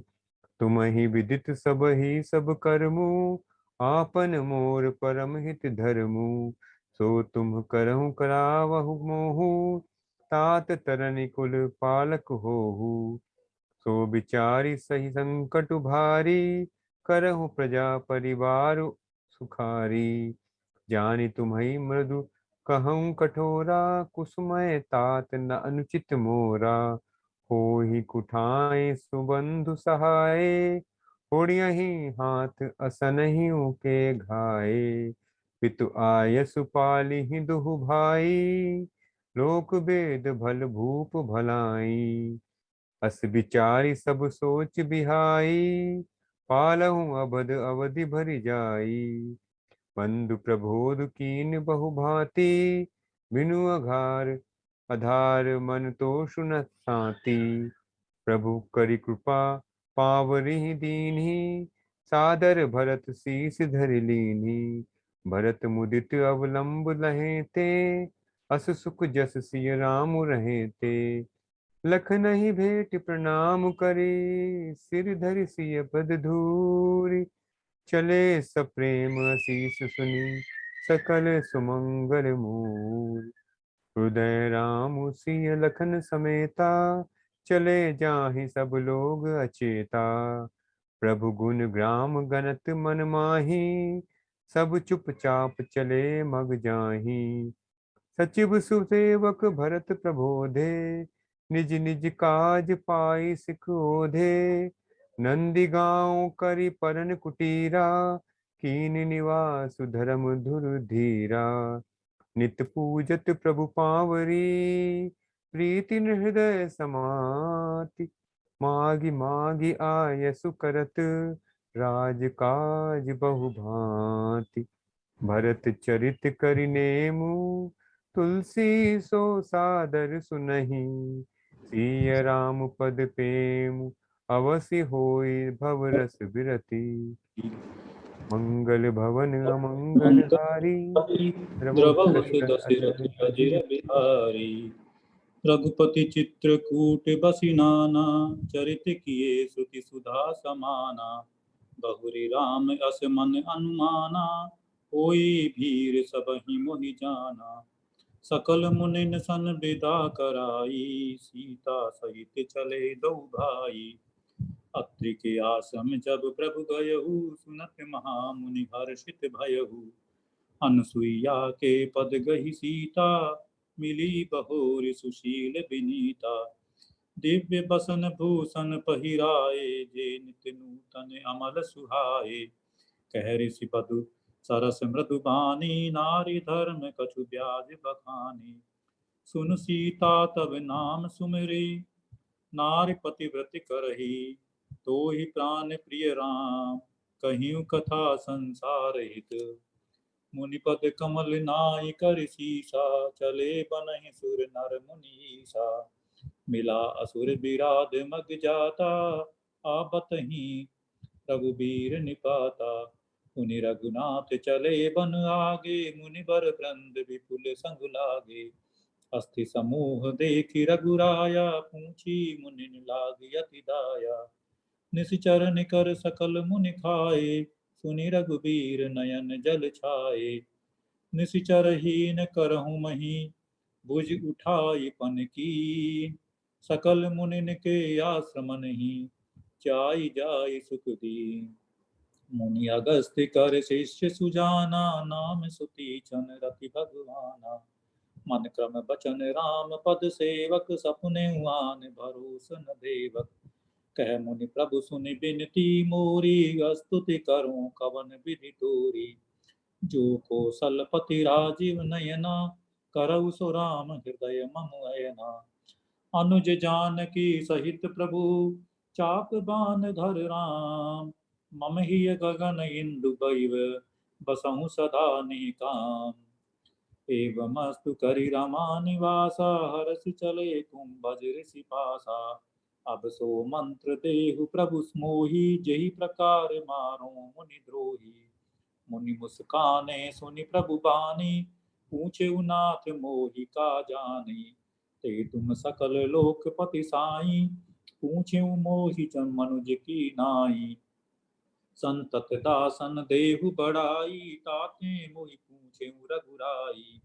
तुम ही विदित सब ही सब करमु, आपन मोर परम हित धरमु। सो तुम करहु करावहु मोहु, तात तरनि कुल पालक होहु। सो विचारी सही संकट भारी, करहु प्रजा परिवार सुखारी। जानि तुम्हि मृदु कहूँ कठोरा, कुसुमय तात न अनुचित मोरा। होहि कुठाए सुबंधु सहाय, होड़ियहि हाथ असनहिं के घाये। पितु आयसु पालिहि दुहु भाई, लोक वेद भल भूप भलाई। अस विचारी सब सोच बिहाई, पालहु अबध अवधि भरि जाई। बंधु प्रबोध कीन बहु भांति, बिनु आघार आधार मन तोषु न शांति। प्रभु करि कृपा पावरिहि दीन्हि, सादर भरत शीस धरि लीन्हि। भरत मुदित अवलंब लहे ते, अस सुख जस सिय राम रहे ते। लखनहि भेट प्रणाम करे, सिर धरि सिय पद धूरि। चले सप्रेम असीस सुनी, सकल सुमंगल मूल। हृदय राम सिय लखन समेता, चले जाहि सब लोग अचेता। प्रभु गुण ग्राम गनत मन माही, सब चुपचाप चले मग जाही। सचिव सुसेवक भरत प्रबोधे, निज निज काज पाई सिख ओधे। नंदी गाँव करि परन कुटीरा, कीन निवास धर्म धुर धीरा। नित पूजत प्रभु पावरी, प्रीति हृदय समाति। मागी मागी आय सुकरत, राजकाज बहु भांति। भरत चरित करि नेमु, तुलसी सो सादर सुनहि। सिय राम पद प्रेम, अवसि होई भव रस बिरति। मंगल भवन अमंगल हारी, द्रवहुस द्रवहुस दशरथ दशरथ अजिर अजिर अजिर। बिहारी। रघुपति चित्रकूट बसी नाना, चरित किए श्रुति सुधा समाना। बहुरी राम अस मन अनुमाना, होई भीर सबहि मोहि जाना। सकल मुनिन सन विदा कराई, सीता सहित चले दो भाई। अत्रि के आश्रम जब प्रभु गयहु, सुनत महामुनि हर्षित भयहु। अनसुईया के पद गही सीता, मिली बहोर सुशील विनीता। दिव्य बसन भूषण पहिराए, जे नित नूतन अमल सुहाए। कह ऋषि पदु सरस मृदु बानी, नारी धर्म कछु ब्याज बखानी। सुन सीता तब नाम सुमिरी, नारी पतिव्रत करही। तो ही प्राण प्रिय राम, कहियो कथा संसार हित। मुनिपद कमल नाई कर सीसा, चले बनहि सुर नर मुनीसा। मिला असुर विराध मग जाता, आपतहि रघुबीर निपाता। मुनि रघुनाथ चले बन आगे, मुनिवर वृंद विपुल संग लागे। अस्थि समूह देखि रघुराया, पूछी मुनि लागी अति दाया। निशिचर निकर सकल मुनि खाए, सुनि रघुबीर नयन जल छाए। निशिचर हीन करहु मही, भुज उठाई पन की। सकल मुनिन के आश्रम नहीं, जाई जाई सुख दी। मुनि अगस्त्य कर शिष्य सुजाना, नाम सुती चन रति भगवाना। मन क्रम बचन राम पद सेवक, सपने आन भरोस न देवक। कह मुनि प्रभु सुनि बिनती मोरी, स्तुति करूं कवन विधि तोरी। जो कौशलपति राजीव नयना, करऊ सो राम हृदय मम अयना। अनुज जानकी सहित प्रभु, चाप बान धर राम। मम हिय गगन इंदु बैव, बसहु सदा निकाम। एवमस्तु करि रमा निवासा, हरष चले तुम भज ऋषि पासा। अब सो मंत्र देहु प्रभु मोहि, जेहि प्रकार मारो मुनि द्रोही। मुनि मुस्काने सुनि प्रभु बानी, पूछे नाथ मोहि का जानी। ते तुम सकल लोकपति साई, पूछे मोहि जन मनुज की नाई। संतत दासन देहु बढ़ाई, ताते मोहि पूछे रघुराई।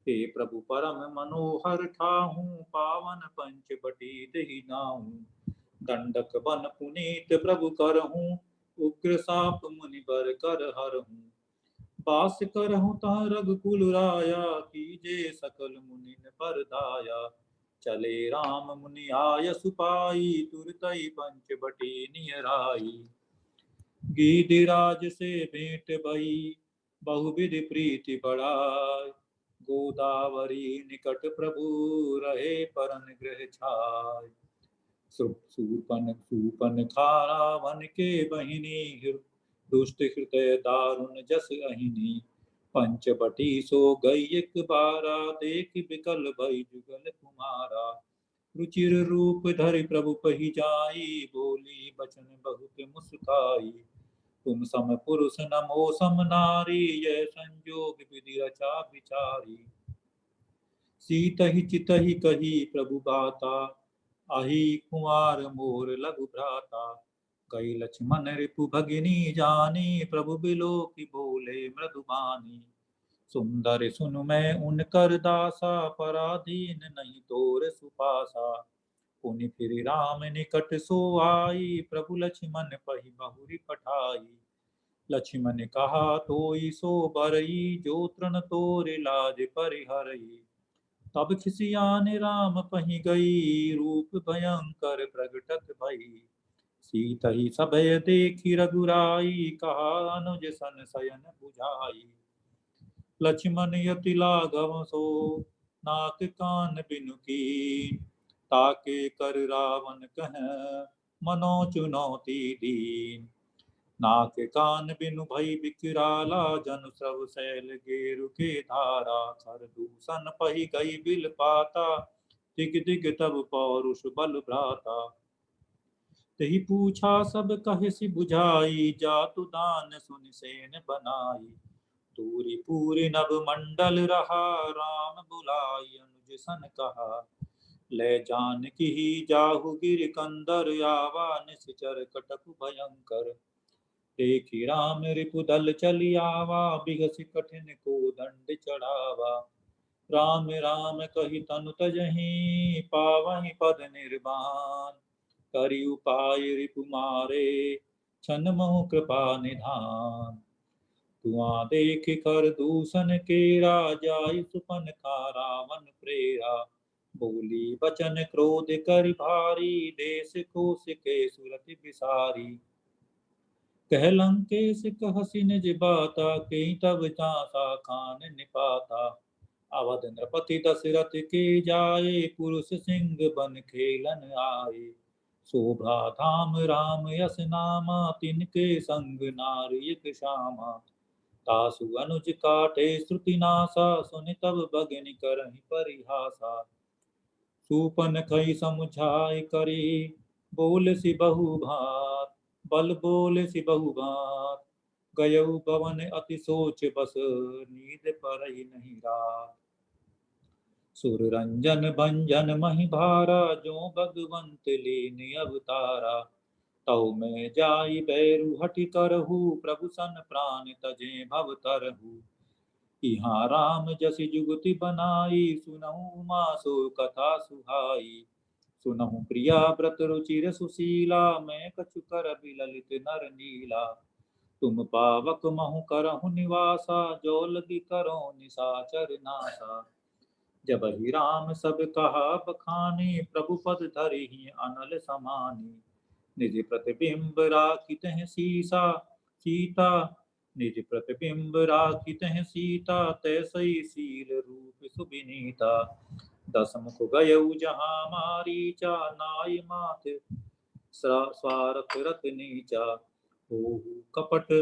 हे प्रभु परम मनोहर ठाहू, पावन पंच बटी दहि नाहू। दंडक बन पुनीत प्रभु करहूँ, उग्र साप मुनि बर कर हरहूँ। बास करहूँ तह रघुकुल राया, कीजे सकल मुनिन पर दाया। चले राम मुनि आय सुपाई, तुरतई पंच बटी नियराई। गीधराज से भेंट भई, बहुविधि प्रीति बढ़ाई। गोदावरी निकट प्रभु, रहे परन गृह छाय। सूपन खारा वन के बहिनी, दुष्ट हृदय दारुण जस अहिनी। पंचवटी सो गई एक बारा, देख विकल भई जुगल कुमारा। रुचिर रूप धरि प्रभु पहि जाई, बोली बचन बहुत मुस्काई। तुम सम पुरुष नमो सम नारी, यह संजोग विधि रचा विचारी। सीतहि चितहि कही प्रभु बाता, आही कुंवर मोर लघु भ्राता। कई लक्ष्मण रिपु भगिनी जानी, प्रभु बिलो की बोले मृदुबानी। सुंदर सुन मैं उनकर दासा, पराधीन नहीं तोर सुपासा। पुनि फिर राम निकट सो आई, प्रभु लक्ष्मण पहि बहुरी पठाई। लक्ष्मण कहा तोई सो बरई, जो तृण तोरे लाज परिहरई। तब खिसियान राम पहि गई, रूप भयंकर प्रगटत भई। सीत ही सभय देखी रघुराई, कहा अनुज सन शयन बुझाई। लक्ष्मण यति लाघव सो, नाक कान बिनु कीन, ताके कर रावण कह, मनो चुनौती दीन। नाक कान बिनु भई बिकराला, जन सब सैल गेरु के धारा। खर दूषण पही गई बिल पाता, दिग दिग तब पौरुष बल भ्राता। तही पूछा सब कहे सि बुझाई, जातु दान सुनि सेन बनाई। दूरी पूरी नभ मंडल रहा, राम बुलाई अनुज सन कहा। ले जानकी ही जाहु गिर कंदर, आवा निश्चर कटक भयंकर। देखी राम रिपुदल चली आवा, बिगसि कठिन को दंड चढ़ावा। राम राम कही तनु तजहि, पावहि पद निर्वाण। करि उपाय रिपु मारे, छन महु कृपा निधान। धुआं देख कर दूषण केरा, जाय सुपन खा रावण प्रेरा। बोली बचन क्रोध कर भारी, देश कोश के सुरति बिसारी। कह लंकेश कहसि निज बाता, के तब चासा खान निपाता। अवध नृपति दशरथ के जाए, पुरुष सिंह बन खेलन आए। शोभा धाम राम यस नामा, तिनके संग नार एक श्यामा। तासु अनुज काटे श्रुति नासा, सुनि तब भगनि करहि परिहासा। सूपन खई समुझाय करी, बोल सि बहु भात। बल बोल सि बहु भात, गयउ भवन अति सोच बस, नींद परहि नहीं रात। सुर रंजन भंजन महि भारा, जो भगवंत लीन अवतारा। तौ में जाई बैरु हठि करहु, प्रभु सन प्राण तजे भव तरहु। इहाँ राम जसि जुगति बनाई, सुनहु मासो कथा सुहाई। सुनहु प्रिया व्रत रुचिर सुशीला, मैं कछु कर बिललित नर नीला। तुम पावक महु करहु निवासा, जो लगी करो निशाचर नासा। जब ही राम सब कहा बखानी, प्रभु पद धरि अनल समानी। निज प्रतिबिंब राखित हैं सीसा, सीता निज प्रतिबिंब राखित हैं सीता। तैसई सील रूप सुबिनीता। दस मुख गयउ जहाँ मारीचा, नाय मात स्वार्थ रत नीचा। ओहु कपट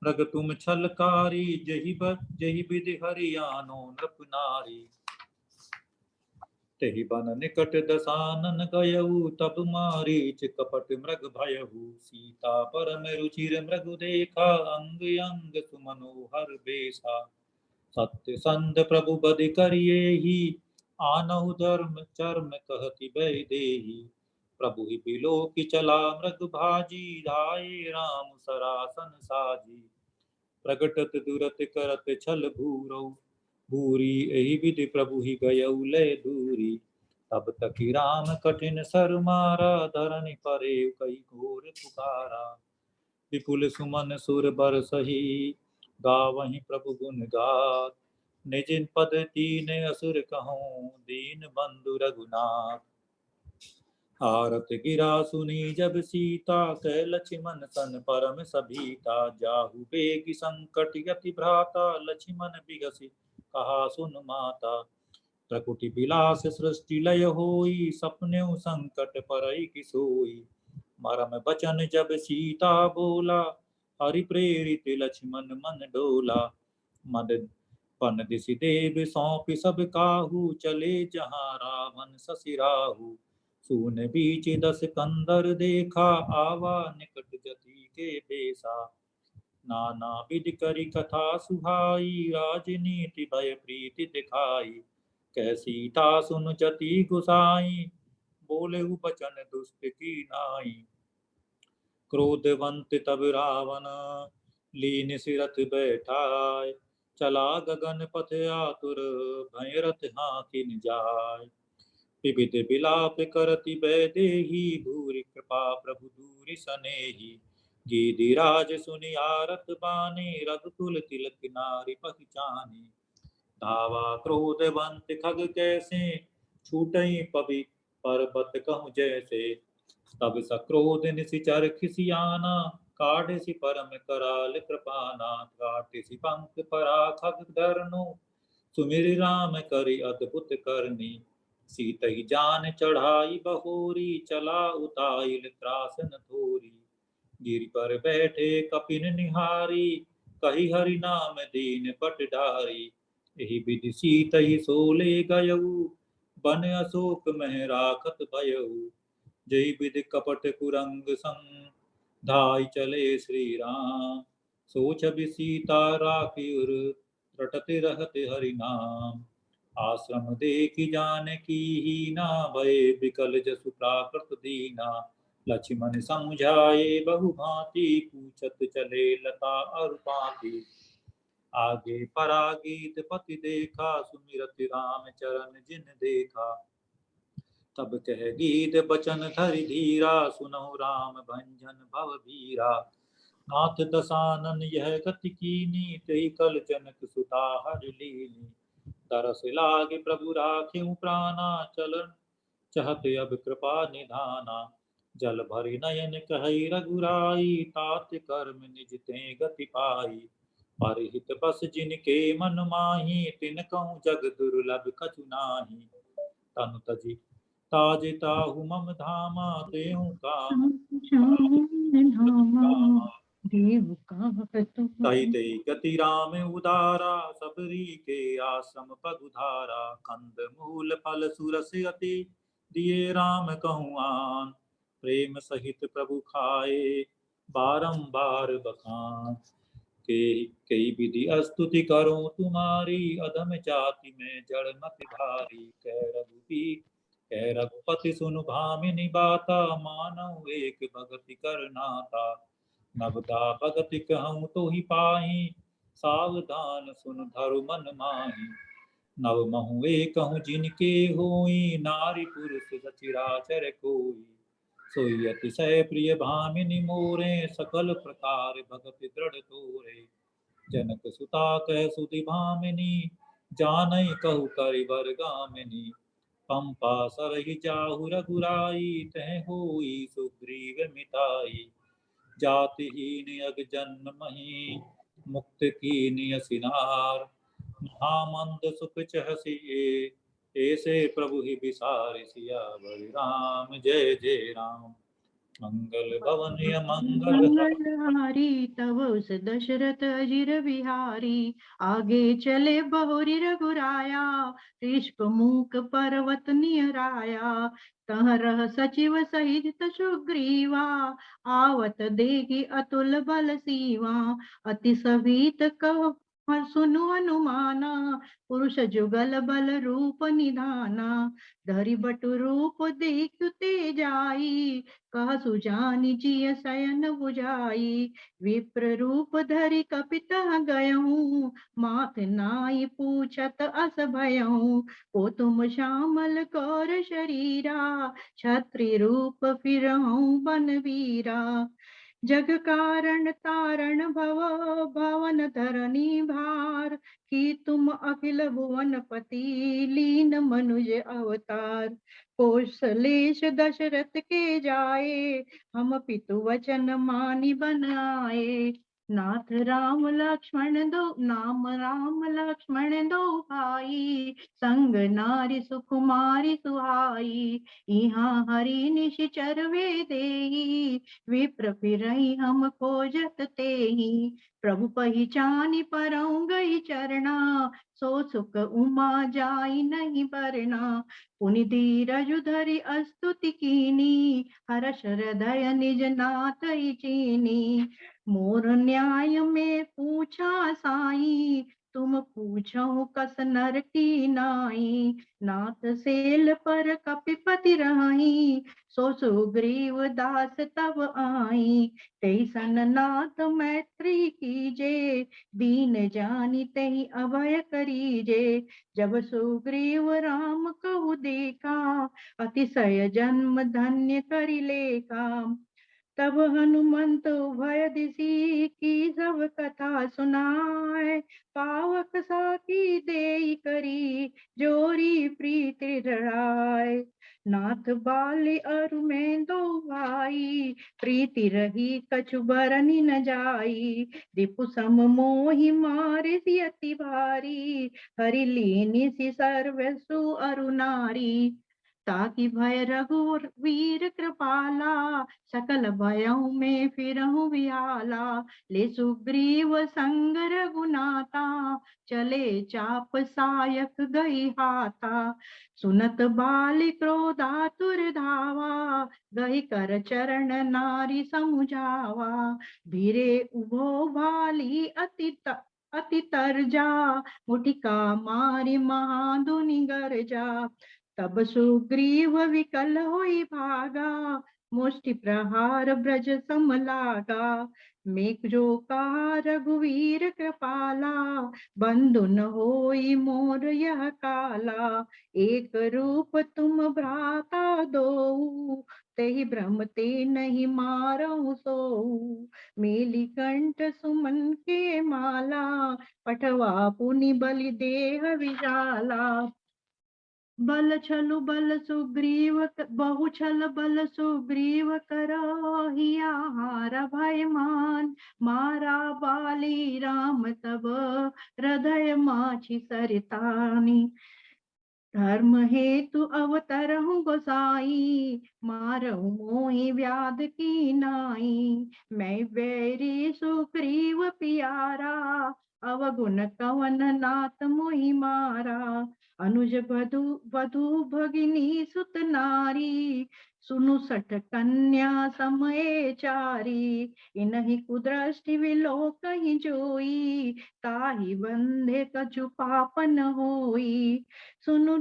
मृग तुम छलकारी, जही विधि हरियानो नृप नारी। तेहि बन निकट दसानन गयउ, तब मारीच कपट मृग भयहु। सीता परम रुचिर मृग देखा, अंग अंग सुमनोहर बेसा। सत्य संध प्रभु बदि करियेहि, आनहु धर्म चर्म कहति वैदेही। प्रभु ही बिलोकि चला मृग भाजी, धाये राम सरासन साजी। प्रगटत दुरत करत छल भूरौ, भूरी एहि विधि प्रभु ही गयउ ले दूरी। तब तकि राम कठिन सर मारा, धरनि परे कई घोर पुकारा। विपुल सुमन सुर बरसहि, गावहि प्रभु गुण गात। निज पद दीन असुर कहूँ, दीन बंधु रघुनाथ। आरत गिरा सुनी जब सीता, कह लक्ष्मण सन परम सभीता। जाहु बेगी संकट यति भ्राता, लक्ष्मण बिगसि कहा सुन माता। प्रकुटि बिलास सृष्टि लय होई, सपनेउ संकट परई कि सोई। मरम बचन जब सीता बोला, हरि प्रेरित लक्ष्मण मन डोला। मद पन दिसि देव सौंपि सब काहू, चले जहाँ रावण ससि राहु। सून बीच 10 कंदर देखा, आवा निकट जति के बेसा। नाना विधि करी कथा सुहाई, राजनीति भय प्रीति दिखाई। कह सीता सुन जति गुसाई, बोलेहु बचन दुष्ट की नाई। क्रोधवंत तब रावण, लीन सिरथ बैठाय। चला गगन पथ आतुर, भय रथ हाकिन जाय। विविध विलाप करति वैदेही, भूरि कृपा प्रभु दूरि सनेही। गिरिराज सुनि आरत बानी, रघुकुल तिलक नारी पहचानी। धावा क्रोधवंत खग कैसे, छूटई पवि पर्वत कहूँ जैसे। तब सक्रोध निशिचर खिसियाना, काढ़े सि परम कराल कृपाना, काटे सि पंख परा खग धरनु, सुमिर राम करि अद्भुत करनी। सीतहि जान चढ़ाई बहोरी, चला उताइल त्रासन थोरी। गिरि पर बैठे कपिन निहारी, कही हरि नाम दीन पटडारी। एहि विधि सीतहि सोले गयऊ, बन अशोक मह राखत भयऊ। जय विधि कपट कुरंग संग, धाई चले श्री राम। सो छवि सीता राखी उर, रटते रहते हरि नाम। आश्रम देखि जानकी हीना, भय विकल जसु प्राकृत दीना। लक्ष्मण समझाए बहु भांति, पूछत चले लता और पाती। आगे परागीत पति देखा, सुमिरत राम चरण जिन देखा। तब कह गीत बचन धरि धीरा, सुनहु राम भंजन भव भीरा। नाथ दसानन यह गति कीनी, तेहि कल जनक सुता हरि लीनी। तरस लागे प्रभु राखिउ प्राणा, चलन चहत अब कृपा निधाना। जल भरि नयन कहई रघुराई, तात कर्म निज ते गति पाई। परहित बस जिनके मन माही, तिन कहूँ जग दुर्लभ कछु नाही। तनु तजी ताजे ताहु मम धामा, तेहु काम देव का तहि ते गति राम उदारा, सबरी के आश्रम पगुधारा। कंद मूल फल सुरस अति, दिए राम कहूँ आन। प्रेम सहित प्रभु खाए, बारंबार बखान। के कई विधि स्तुति करो तुम्हारी, अधम जाति में जड़ मति भारी। कह रघुपति सुनु भामिनी बाता, मानव एक भगति करनाता। नवदा भगति कहूँ तो ही पाही, सावधान सुन धरु मन माही। नव महु कहूँ जिनके होई, नारी पुरुष सचिराचर कोई। सोई अतिशय प्रिय भामिनी मोरे, सकल प्रकार भगति दृढ़ तोरे। जनक सुता कह सुधि भामिनी, जानई कहु करिबर गामिनी। पंपा सरहि जाहु रघुराई, तह होई सुग्रीव मिताई। जातिहीन अग जन्म मही, मुक्त कीन्य असिनार। महामंद सुख चहसी ऐसे प्रभु ही बिसारि। सियावर राम जय जय राम। मंगल भवन मंगल मंगलहारी, तब उस दशरथ अजिर बिहारी। आगे चले बहुरी रघुराया, ऋष्प मूक पर्वत नियराया। तह रह सचिव सहित सुग्रीवा, आवत देगी अतुल बल सीवा। अति सभीत कहो सुनु अनुमाना, पुरुष जुगल बल रूप निधाना। धरि बटु रूप देखु ते जाई, कह सुजानि जिय शयन बुझाई। विप्र रूप धरि कपित गयहूँ, माथ नाई पूछत अस भयहूँ। ओ तुम श्यामल गौर शरीरा, क्षत्रि रूप फिरहूँ बन वीरा। जग कारण तारण भव, भवन धरनी भार। कि तुम अखिल भुवन पति, लीन मनुज अवतार। कौशलेश दशरथ के जाए, हम पितु वचन मानि बनाए। नाथ राम लक्ष्मण दो नाम, राम लक्ष्मण दो भाई। संग नारी सुकुमारी सुहाई, यहाँ हरि निशिचर वे देही। विप्र फिरहि हम खोजत तेहि, प्रभु पहिचानि परौं गई चरना। सो सुख उमा जाई नहीं बरना। पुनि धीरज धरि स्तुति कीनी, हर्ष हृदय निज नाथ चीनी। मोर न्याय में पूछा साई, तुम पूछो कस नर की नाई। नाथ सेल पर कपिपति रही, सो सुग्रीव दास तब आई। तैसन नाथ मैत्री कीजे, दीन जानि तहि अभय करीजे। जब सुग्रीव राम कहु देखा, अतिशय जन्म धन्य करि लेखा। तब हनुमंत भय दिसी, की सब कथा सुनाए। पावक साकी देई करी, जोरी प्रीति रड़ाए। नाथ बाली अरु में दो भाई, प्रीति रही कछु बरनी न जाई। रिपु सम मोहि मारे सी अति भारी, हरि लीनी सी सर्वसु अरु नारी। ताकि भय रघुवीर कृपाला, सकल भयउ में फिरहु विहाला। ले सुग्रीव संग रघुनाथा, चले चाप सायक गई हाथा। सुनत बाली क्रोधातुर धावा, गही कर चरण नारी समुझावा। धीरे उभो बाली अति तरजा, मुठिका मारी महाधुनि गरजा। तब सुग्रीव विकल होई भागा, मुष्टि प्रहार ब्रज सम लागा। मेघ जो कहा रघुवीर कृपाला, बंधु न होई मोर यह काला। एक रूप तुम भ्राता दो, तेहि भ्रम ते नहीं मारहु सोऊ। मेली कंठ सुमन के माला, पठवा पुनि बलि देह विशाला। बल छलु बल सुग्रीव बहु छल बल सुग्रीव करहिया हार भय मान। मारा बाली राम तब हृदय माछि सरितानी। धर्म हेतु अवतरहु गोसाई, मारहु मोहि व्याध की नाई। मैं बैरी सुग्रीव पियारा, अवगुण कवन नाथ मोहि मारा। अनुज वधु वधु भगिनी सुत नारी, सुनु सठ कन्या समये चारी। इनहि कुदृष्टि विलोकहि जोई, ताहि बंधे कछु पाप न होई। सुनु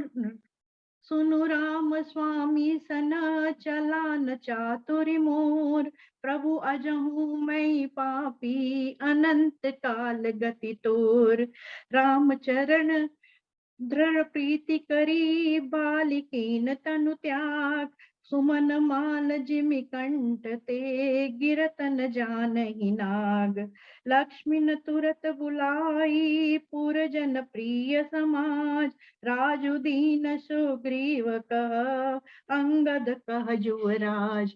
सुनु राम स्वामी सन चलान चातुर मोर। प्रभु अजहू मैं पापी, अनंत काल गति तोर। राम चरण दृढ़ प्रीति करी, बालिकीन तनु त्याग। सुमन माल जिमि कंठ ते, गिरत न जानहि नाग। लक्ष्मी न तुरत बुलाई, पुर जन प्रिय समाज। राजु दीन सुग्रीव कह, अंगद कह जुवराज।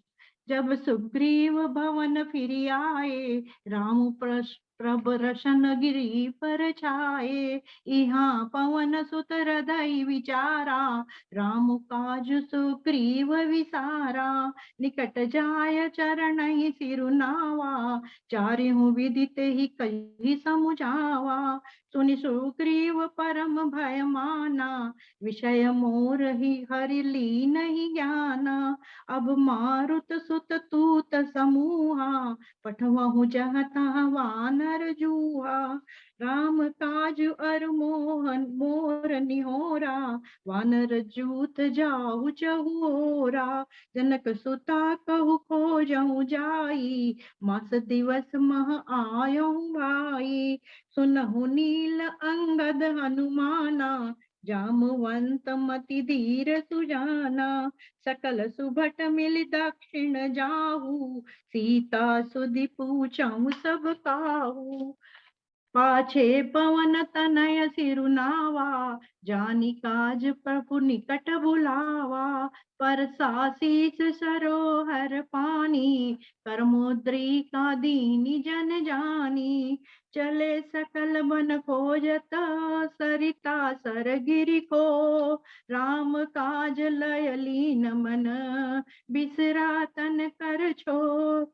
जब सुग्रीव भवन फिरि आए, राम प्रभ रसन गिरी पर छाए। इहाँ पवन सुत हृदय विचारा, राम काज सुग्रीव विसारा। निकट जाय चरणहि सिरुनावा, चारिहु विदित ही कही समुझावा। सुनि सुग्रीव परम भय माना, विषय मोर ही हरि लीन्हि ज्ञाना। अब मारुत सुत तूत समूहा, पठवहु जहाँ तहाँ वानर जूहा। राम काज अर मोहन मोर निहोरा, वानर जूत जाहु चहुओरा। जनक सुता कहु खोजहु जाई, मास दिवस मह आयहु भाई। सुनहु नील अंगद हनुमाना, जामवंत मति धीर सुजाना। सकल सुभट मिल दक्षिण जाहू, सीता सुधि पूछहु सब काहू। पाछे पवन तनय सिरुनावा, जानी काज प्रभु निकट बुलावा। पर सासीस सरोहर पानी, करमुद्रिका दीनी जन जानी। चले सकल बन खोजत, सरिता सर गिरि को। राम काज लय लीन मन, बिसरा तन कर छोर।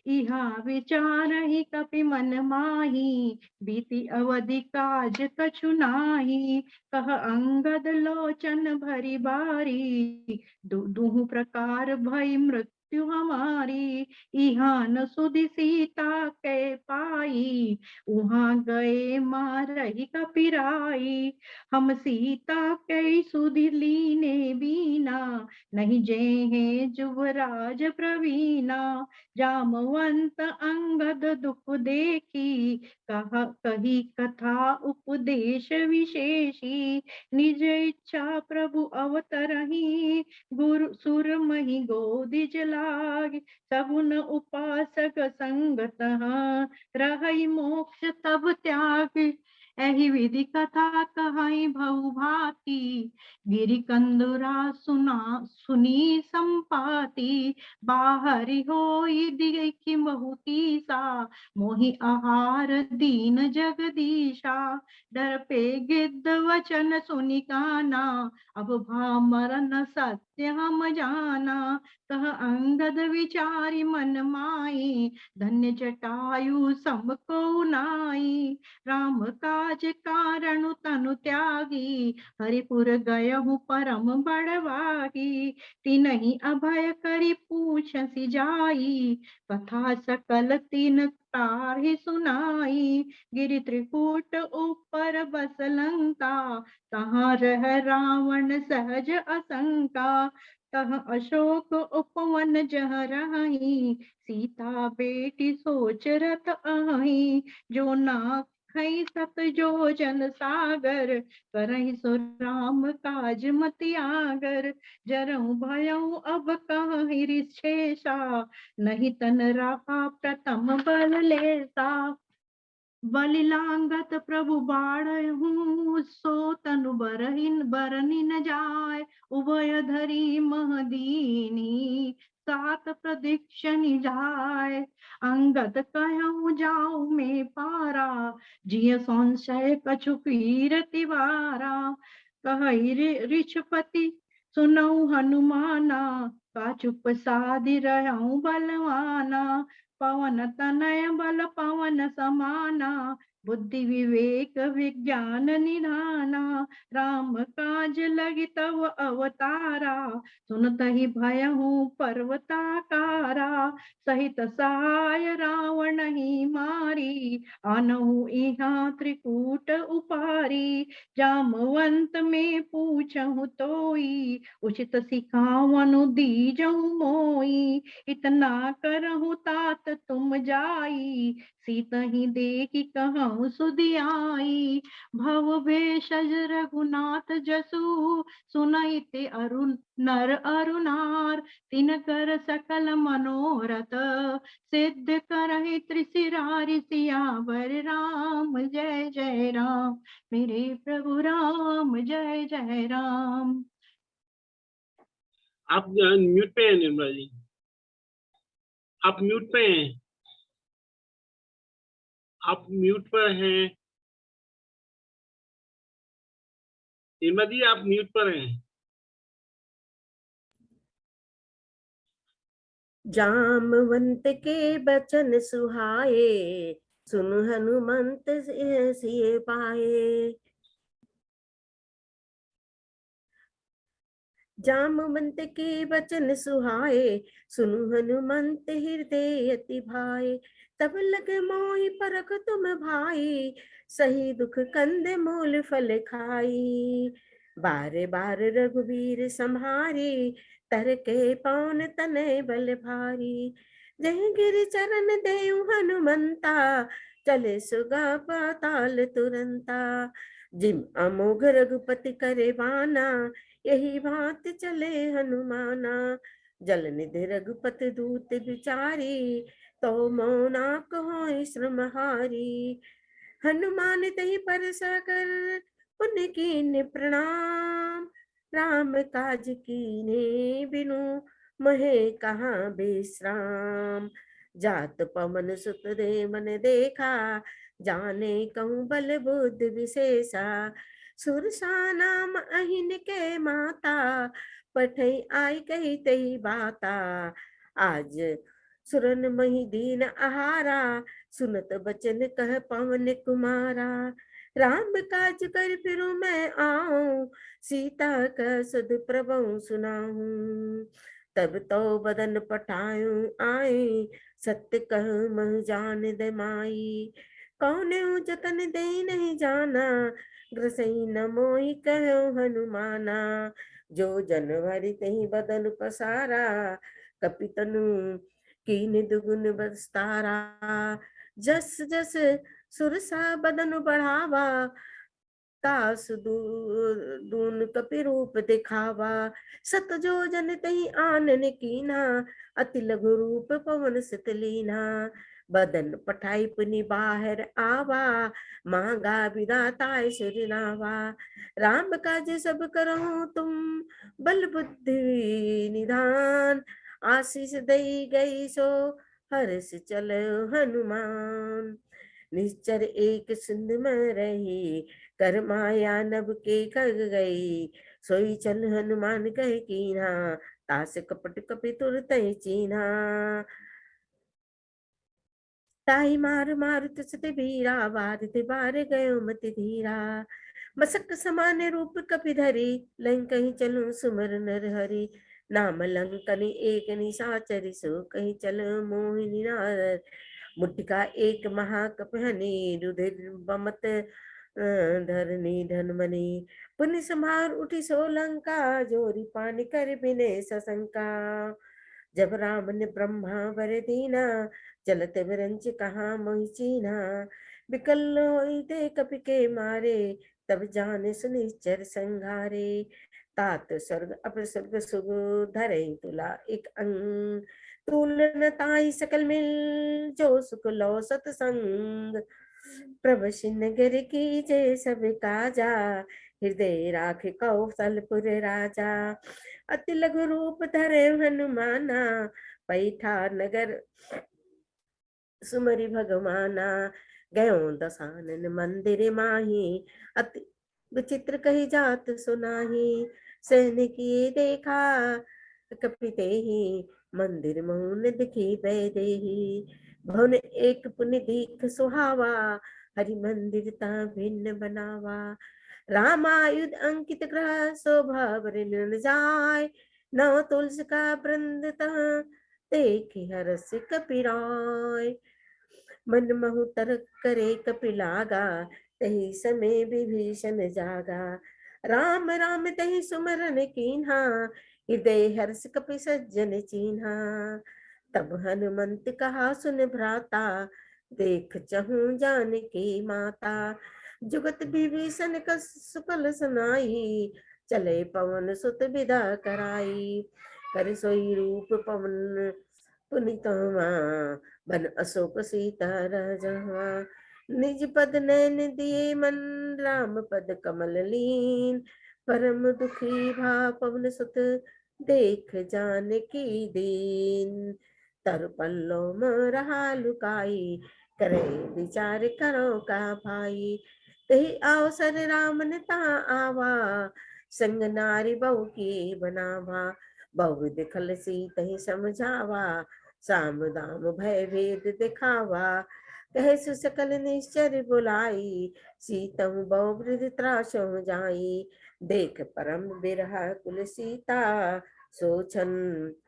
इहा विचार ही कपि मन माही, बीती अवधि काज कछु नाही। कह अंगद लोचन भरी बारी, दुहु प्रकार भई मृत्यु हमारी। इहा न सुधि सीता के पाई, उहाँ गए मारहि कपिराई। हम सीता के सुधि लीने बीना, नहीं जेहे जुवराज प्रवीणा। जामवंत अंगद दुख देखी, कही कथा उपदेश विशेषी। निज इच्छा प्रभु अवतरही, गुरु सुर मही गोदिज लाग। सगुन उपासक संगत रहि मोक्ष तब त्याग। एहि विधि कथा कहाई भऊ भांति, गिरि कंदुरा सुनी संपाति। बाहरि होई देखि बहुती सा, मोहि आहार दीन जगदीशा। डर पे गिद्ध वचन सुनि काना, अब भामरन सत्य हम जाना। कह अंगद विचारि मन माई, धन्य जटायु सम को नाई। राम काज कारणु तनु त्यागी, हरिपुर गयहु परम बड़वाही। तिनहि अभय करि पूछसि जाई, कथा सकल तीन ताहि सुनाई। गिरि त्रिकूट ऊपर बस लंका, तहाँ रह रावण सहज असंका। तह अशोक उपवन जह रही, सीता बेटी सोच रथ आही। जो नाखई सत जो जन सागर, करहि सो राम काज मति आगर। जरऊ भयऊ अब कहि रिछेसा, नहीं तन रहा प्रथम बल लेसा। बलि लांगत प्रभु बाढ़हु, सो तनु बरनि न जाय। उभय धरी महदीनी, सात प्रदीक्षिणी जाय। अंगद कहऊँ जाऊ में पारा, जिय संशय कछु पीर तिवारा। कहई ऋषपति सुनऊ हनुमाना, का चुप साधि रहऊँ बलवाना। पवन तनय बल पवन समाना, बुद्धि विवेक विज्ञान निधाना। राम काज लगी तव अवतारा, सुनतहि भयहु पर्वताकारा। सहित सहाय रावण ही मारी, आनहु इहाँ त्रिकूट उपारी। जामवंत में पूछहु तोई, उचित सिखावनु दीजहु मोई। इतना करहु तात तुम जाई, सीतहि देखि कहूँ सुधियाई। भव भेषज रघुनाथ जसु, सुनहिते नर अरुनार। तिन कर सकल मनोरथ, सिद्ध करहि त्रिशिरारि। सियावर राम जय जय राम, मेरे प्रभु राम जय जय राम। आप म्यूट पे हैं निर्मला जी, आप म्यूट पे हैं, आप म्यूट पर हैं। निर्मला जी आप म्यूट पर हैं। जामवंत के बचन सुहाए, सुन हनुमंत सिय पाए। जामवंत के बचन सुहाए, सुनु हनुमंत हृदय अति भाए। तब लग मोहि परख तुम भाई, सही दुख कंद मूल फल खाई। बार बार रघुवीर संहारी, तर के पवन तनय बल भारी। जय गिरि चरण देउ हनुमंता, चले सुगा पाताल तुरंता। जिम अमोघ रघुपति करे बाना, यही भांत चले हनुमाना। जल निधि रघुपति दूत विचारी, तो मौना कहो श्रमहारी। हनुमान तहि पर साकर, पुण्य कीन्य प्रणाम। राम काज कीन्हे बिनु, महे कहाँ विश्राम। जात पवन सुत दे मन देखा, जाने कहूँ बल बुद्धि विशेषा। सुरसा नाम अहिन के माता, पठई आई कही तही बाता। आज सुरन मही दीन आहारा, सुनत बचन कह पवन कुमारा। राम काज कर फिरू मैं आऊं, सीता का सुध प्रभु सुनाऊं। तब तो बदन पटायूं आए, सत्य कह मह जान दे माई। कौन जतन दे नहीं जाना, ग्रसई न मोहि कहो हनुमाना। जो जनवरी तही बदन पसारा, कपितनु कीन दुगुन बस्तारा। जस जस सुरसा बदन बढ़ावा, तास दून कपि रूप दिखावा। सत जो जन तही आनन कीना, अति लघु रूप पवन सित लीना। बदन पठाई पुनि बाहर आवा, मांगा विदाताय सुरनावा। राम काज सब करो तुम, बल बुद्धि निधान, आशीष दई गई सो हर्ष चलो हनुमान। निश्चर एक सिंध में रही, कर माया नभ के खग गई। सोई चल हनुमान कह कीन्हा, तास कपट कपि तुरत चीन्हा। ताई मार मार तुझते बीरा, बारित बार गयो मति धीरा। मसक समान रूप कपि धरी, लंकहि चलूं सुमर नर हरि। नाम लंकन एक निशाचरी, सो कहीं चल मोहिनी नार। मुट्टिका एक महाकपहनी, रुधिर बमत धरनी धनमनी। पुनि संहार उठी सोलंका, जोरी पानी कर बिने सशंका। जब राम ने ब्रह्मा वर दीना, चलत विरंच कहा मोहि चीन्हा। बिकल होई ते कपि के मारे, तब जान सुनिश्चर संघारे। तात स्वर्ग अपर स्वर्ग सुग, धरे तुला एक अंग। तुलन ताई सकल मिल, जो सुख लो सतसंग। प्रभ नगर की जय सब काजा, हृदय राख कौशलपुर राजा। अति लघु रूप धरे हनुमाना, पैठा नगर सुमरि भगवाना। गयो दसानन मंदिर माही, अति विचित्र कही जात सुनाही। सहन किए देखा कपिते ही, मंदिर मौन दिखी बैदेही। भवन एक पुनि दीख सुहावा, हरि मंदिर ता भिन्न बनावा। रामायुध अंकित ग्रह, शोभा बरन जाय। नव तुलसी का वृंद तह, देखि हरस कपिराय। मन महु तरक करे कपि लागा, तही समय विभीषण जागा। राम राम तही सुमरन कीन्हा, हृदय हर्ष कपि सज्जन चीन्हा। तब हनुमंत कहा सुन भ्राता, देख चहूँ जानकी माता। जुगत विभीषण कस सुकल सुनाई, चले पवन सुत विदा कराई। कर सोई रूप पवन पुनितमा, बन अशोक सीता राजवा। निज पद नैन दिए मन, राम पद कमल लीन। परम दुखी भा पवन सुत, देख जानकी दीन। तर पल्लो रहा लुकाई, करे विचार करो का भाई। तही अवसर राम ने ता आवा, संग नारी बहु की बनावा। बहु दिखल सी तही समझावा, साम दाम भय भेद दिखावा। कहे सु सकल निश्चर बुलाई, सीतम बहु वृद्ध त्रासो जाई। देख परम बिरहा कुल सीता, सोचन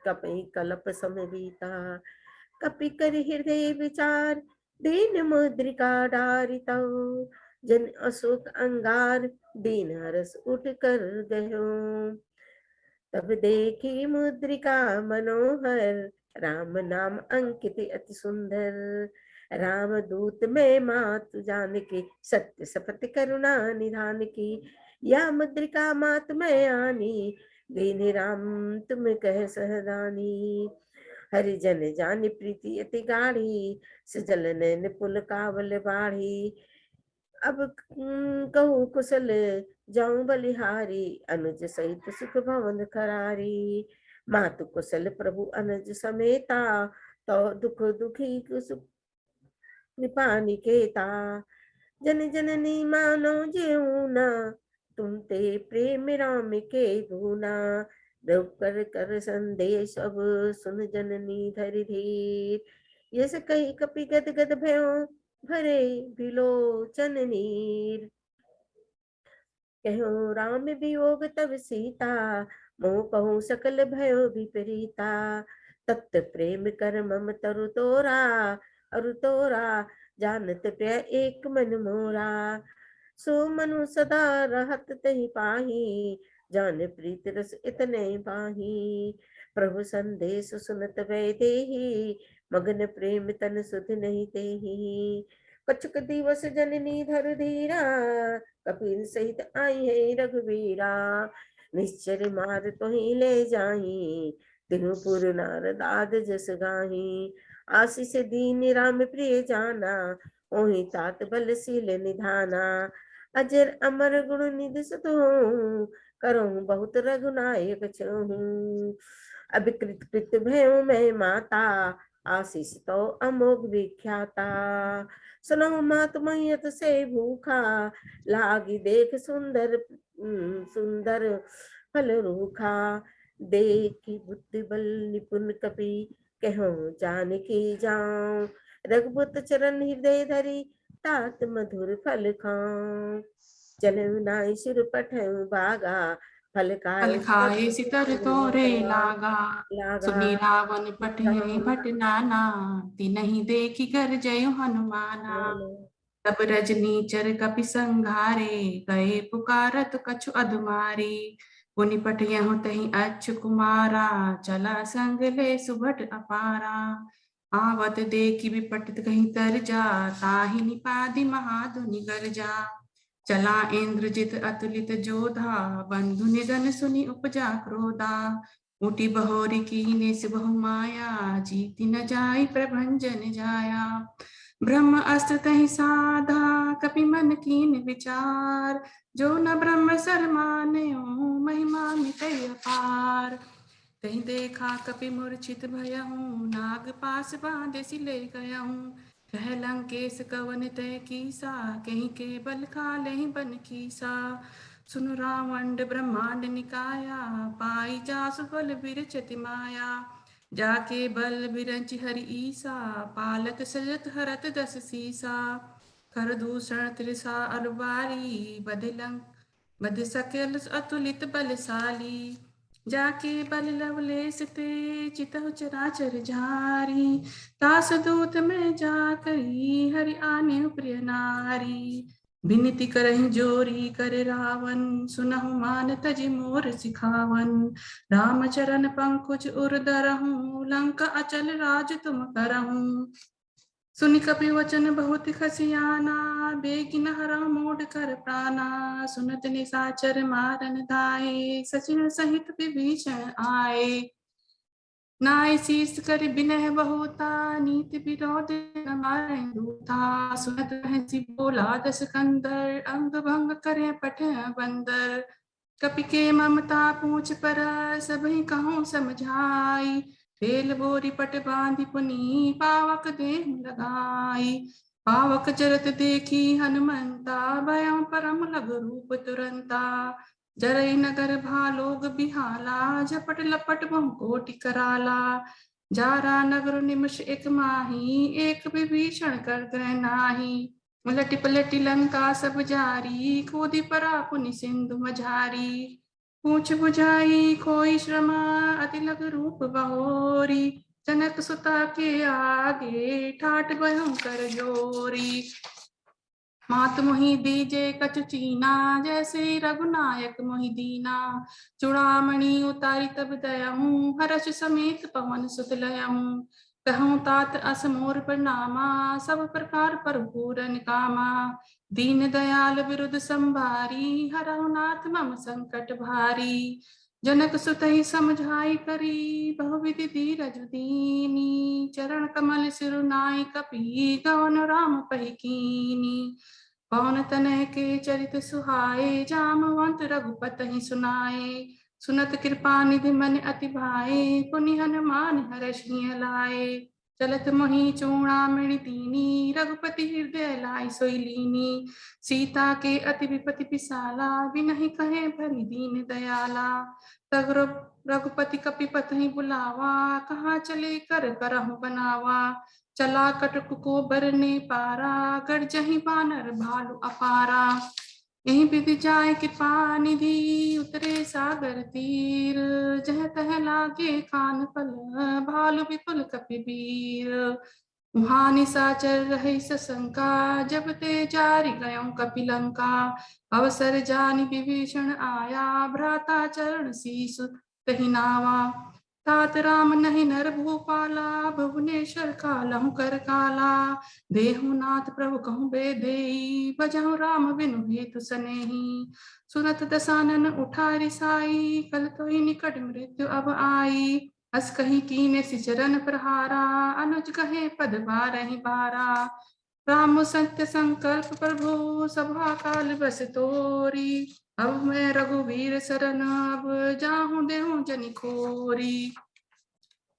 कपि कलप समबीता। कपि कर हृदय विचार, दीन मुद्रिका डारितौ। जन अशोक अंगार, दीन हरस उठ कर गयो। तब देखी मुद्रिका मनोहर, राम नाम अंकित अति सुंदर। राम दूत में मातु जानकी, सत्य सपथ करुणा निधान की। या मुद्रिका मात में आनी, दीन राम तुम कह सहदानी। हरिजन जान प्रीति अति गाढ़ी, सजल नैन पुल कावल बाढ़ी। अब कहूँ कुशल जाऊं बलिहारी, अनुज सहित सुख भवन करारी। मातु कुशल प्रभु अनुज समेता, तो दुख दुखी सुख कृपा निकेता। जन जननी मानो जेऊना, तुम ते प्रेम राम के गुना। कर कर संदेश अब, सुन जननी धरि धीर। यस कही कपि गद गद भयो, भरे बिलोचन नीर। कहो राम वियोग तब सीता, मोह कहूँ सकल भयो विपरीता। तप्त प्रेम कर मम तरु तोरा, अरु तोरा जानत प्रिय एक मन मोरा। सो मनु सदा रहत तहि पाही, जान प्रीत रस इतने पाही। प्रभु संदेश सुनत वैदेही, मगन प्रेम तन सुध नहीं तेही। कछुक दिवस जननी धर धीरा, कपिल सहित आई है रघुवीरा। निश्चर मार तुहि ले जाही, तिहु पुर नारदाद जस गाही। आशीष दीन राम प्रिय जाना, ओहि तात बलशील निधाना। अजर अमर गुण निधि सुत हूँ, करहूँ बहुत रघुनायक छहूँ। अब कृत कृत भयो मैं माता, आशीष तो अमोघ विख्याता। सुनो मात मैयत से भूखा, लागी देख सुंदर सुंदर फल रूखा। देखी बुद्धि बल निपुण कपि, कहो जानकी जाऊं। रघुपत चरण हृदय धरी, तात मधुर फल खाऊं। जनऊ नाई सिर पठऊ बागा, फल फल खाए सितर तोरे लागा। लागा। सुनी रावण पठिए भट नाना, तिनहि देखी कर जय हनुमाना। तब रजनीचर कपि संघारे, गए पुकारत कछु अधमारी। पुनि पठियहु तहि अच्छु कुमारा, चला संग ले सुभट अपारा। आवत देखी विपटित कहीं तर जा, ताहि निपादि महाधुनि गर्जा। चला इंद्रजित अतुलित जोधा, बंधु निधन सुनि उपजा क्रोधा। उठी बहोरी कीने से बहु माया, जीति न जाई प्रभंजन जाया। ब्रह्म अस्त्र तहि साधा, कपि मन कीन विचार। जो न ब्रह्म सर मानयो, महिमा मिटय अपार। तहि देखा कपि मूर्छित भयहूँ, नाग पास बांधे सिले गयहूँ। कह लंकेश कवन तय कीसा, कहीं के बल खाले बन कीसा। सुन रावण ब्रह्मांड निकाया, पाई जासु बल बिरचति माया। जाके बल बिरंच हरि ईसा, पालक सजत हरत दस सीसा। कर दूषण त्रिसा अलवारी, बध सकल अतुलित बलशाली। जाके बल लवलेश ते, चितहु चराचर झारी। दास दूत में जाकरी, हरि आने प्रिय नारी। विनती करहि जोरी करे रावण, सुनहु मान तजि मोर सिखावन। राम चरण पंकुज उर धरहूँ, लंका अचल राज तुम करहूँ। सुनि कपि वचन बहुत खसियाना, बेगिन हरहु मूढ़ कर प्राणा। सुनत निशाचर मारन धाये, सचिन सहित विभीषण आए। नाय शीस कर बिनह बहुता, नीति विरोध न मारै दूता। सुनत हंसी बोला दस कंदर, अंग भंग करे पठय बंदर। कपि के ममता पूछ पर, सबहि कहूँ समझाई। बेल बोरी पट बांधि पुनि, पावक देह लगाई। पावक जरत देखी हनुमंता, भयं परम लघु रूप तुरंता। जरई नगर भालोग बिहाला, झपट लपट बहु कोटि कराला। जारा नगर निमिष एक माही, एक विभीषण कर गए नाही। उलटि पलटि लंका सब जारी, कूदि परा पुनि सिंधु मझारी। पूछ बुझाई कोई श्रमा, अति लघु रूप बहोरी। जनक सुता के आगे, ठाठ भयंकर जोरी। मात मोहि दीजे कछु चीना, जैसे रघुनायक मोहि दीना। चूड़ामणि उतारी तब दयाहूँ, हर्ष समेत पवन सुत लयाहूँ। कहूँ तात अस मोर प्रणामा, सब प्रकार पर पूरन कामा। दीन दयाल विरुद्ध संभारी, हरहु नाथ मम संकट भारी। जनक सुतहि समझाई करी, बहुविधि धीरज दीनी। चरण कमल सिरु नाई कपि, गवन राम पहि कीनी। पवन तनय के चरित सुहाए, जामवंत रघुपति सुनाए। सुनत कृपा निधि मन अति भाए, पुनि हनुमान हर्षि लाए। चलत मोहि चूड़ामणि दीनी, रघुपति हृदय लाई सोई लीनी। सीता के अति विपति पिसाला, बिनहि कहे भरि दीन दयाला। तब रघुपति कपिपति बुलावा, कहाँ चले कर करहु बनावा। चला कटक को बरने पारा, गरजहि बानर भालु अपारा। यही विधि जाय कृपा निधि, उतरे सागर तीर। जह तह लागे कान पल, भालु विपुल कपिवीर। वहाँ निशाचर रहे सशंका, जब ते जारि गयों कपिलंका। अवसर जानि विभीषण आया, भ्राता चरण शीसु तहि नावा। तात राम नहीं नर भूपाला, भुवनेश्वर कालहु कर काला। देहु नाथ प्रभु कहूँ बेदेई, बजहु राम बिनु हेतु सनेही। सुनत दसानन उठा रिसाई, कल तो ही निकट मृत्यु अब आई। अस कही कीने सिचरन प्रहारा, अनुज कहे पद बारहि बारा। राम सत्य संकल्प प्रभु, सभा काल बस तोरी। अब मैं रघुवीर सरन, अब जाहूं देहूं जनि खोरी।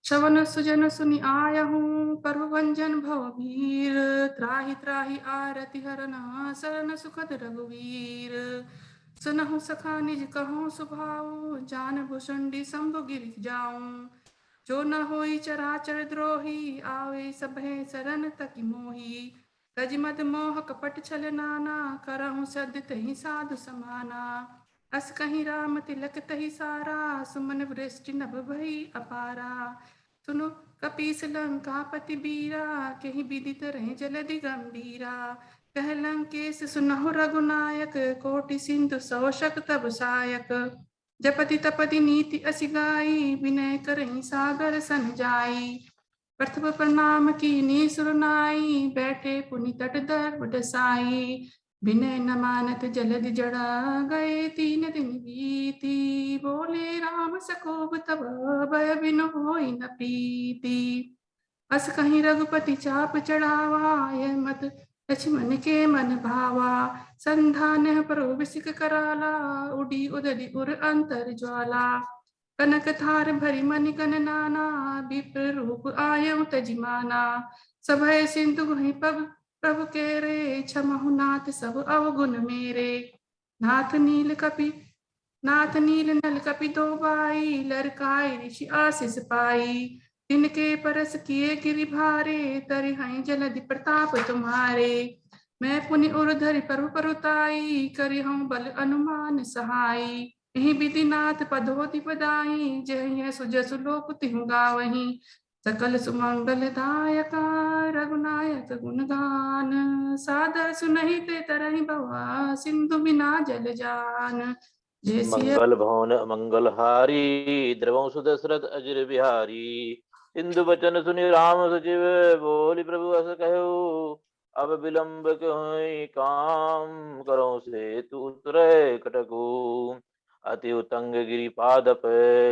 श्रवण सुजन सुनि आया हूँ, प्रभु भंजन भव भीर। त्राहि त्राहि आरति हरना, सरन सुखद रघुवीर। सुनहु सखा निज कहूँ सुभाऊ, जान भुषुंडी शंभु गिरि जाऊं। जो न होई चराचर द्रोही, आवे सभे सरन तकि मोही। तज मद मोह कपट छल नाना, करहु सद तहि साधु समाना। अस कहीं राम तिलक तहि सारा, सुमन वृष्टि नभ भई अपारा। सुनो कपीस लंकापति बीरा, कहि विदित रहे जलधि गंभीरा। कह लंकेश सुनहु रघुनायक, कोटि सिंधु सौशक तब सायक। जपति तपति नीति असि गाई, विनय करहि सागर सन जाई। प्रथम प्रणाम कीनी सुरनाई, बैठे पुनि तट दर्भ डसाई। विनय न मानत जलधि जड़ा, गए 3 दिन बीती। बोले राम सकोब तब, भय बिनु होई न प्रीति। अस कहीं रघुपति चाप चढ़ावा, यह मत लक्ष्मण के मन भावा। संधान प्रभु बिसिक कराला, उडी उदधि उर अंतर ज्वाला। कनक थार भरी मनि कन नाना, विप्र रूप आयउ तजिमाना। सभय सिंधु घुहि पग प्रभु केरे, क्षमहु नाथ सब अवगुण मेरे। नाथ नील नल कपि दो बाई, लरकाई ऋषि आशीष पाई। तिनके परस किए गिरि भारे, तरिहै जलधि प्रताप तुम्हारे। मैं पुनि उर्धरि प्रभु परुताई, करिहउँ बल अनुमान सहाई। यही विधिनाथ पदोति पदाई, जय सुजसु लोक तिहु गावहीं। सकल सुमंगल दायक, रघुनायक गुणगान। सादर सुनहि ते तरहि बवा, सिंधु बिना जल जान। जय सिया मंगल भवन मंगलहारी, द्रवंश दशरथ अजिर बिहारी। सिंधु बचन सुनि राम सचिव, बोली प्रभु अस कहु। अब विलंब क्यों काम, करो से तू उतरे कटकू। अति उतंग गिरि पादप,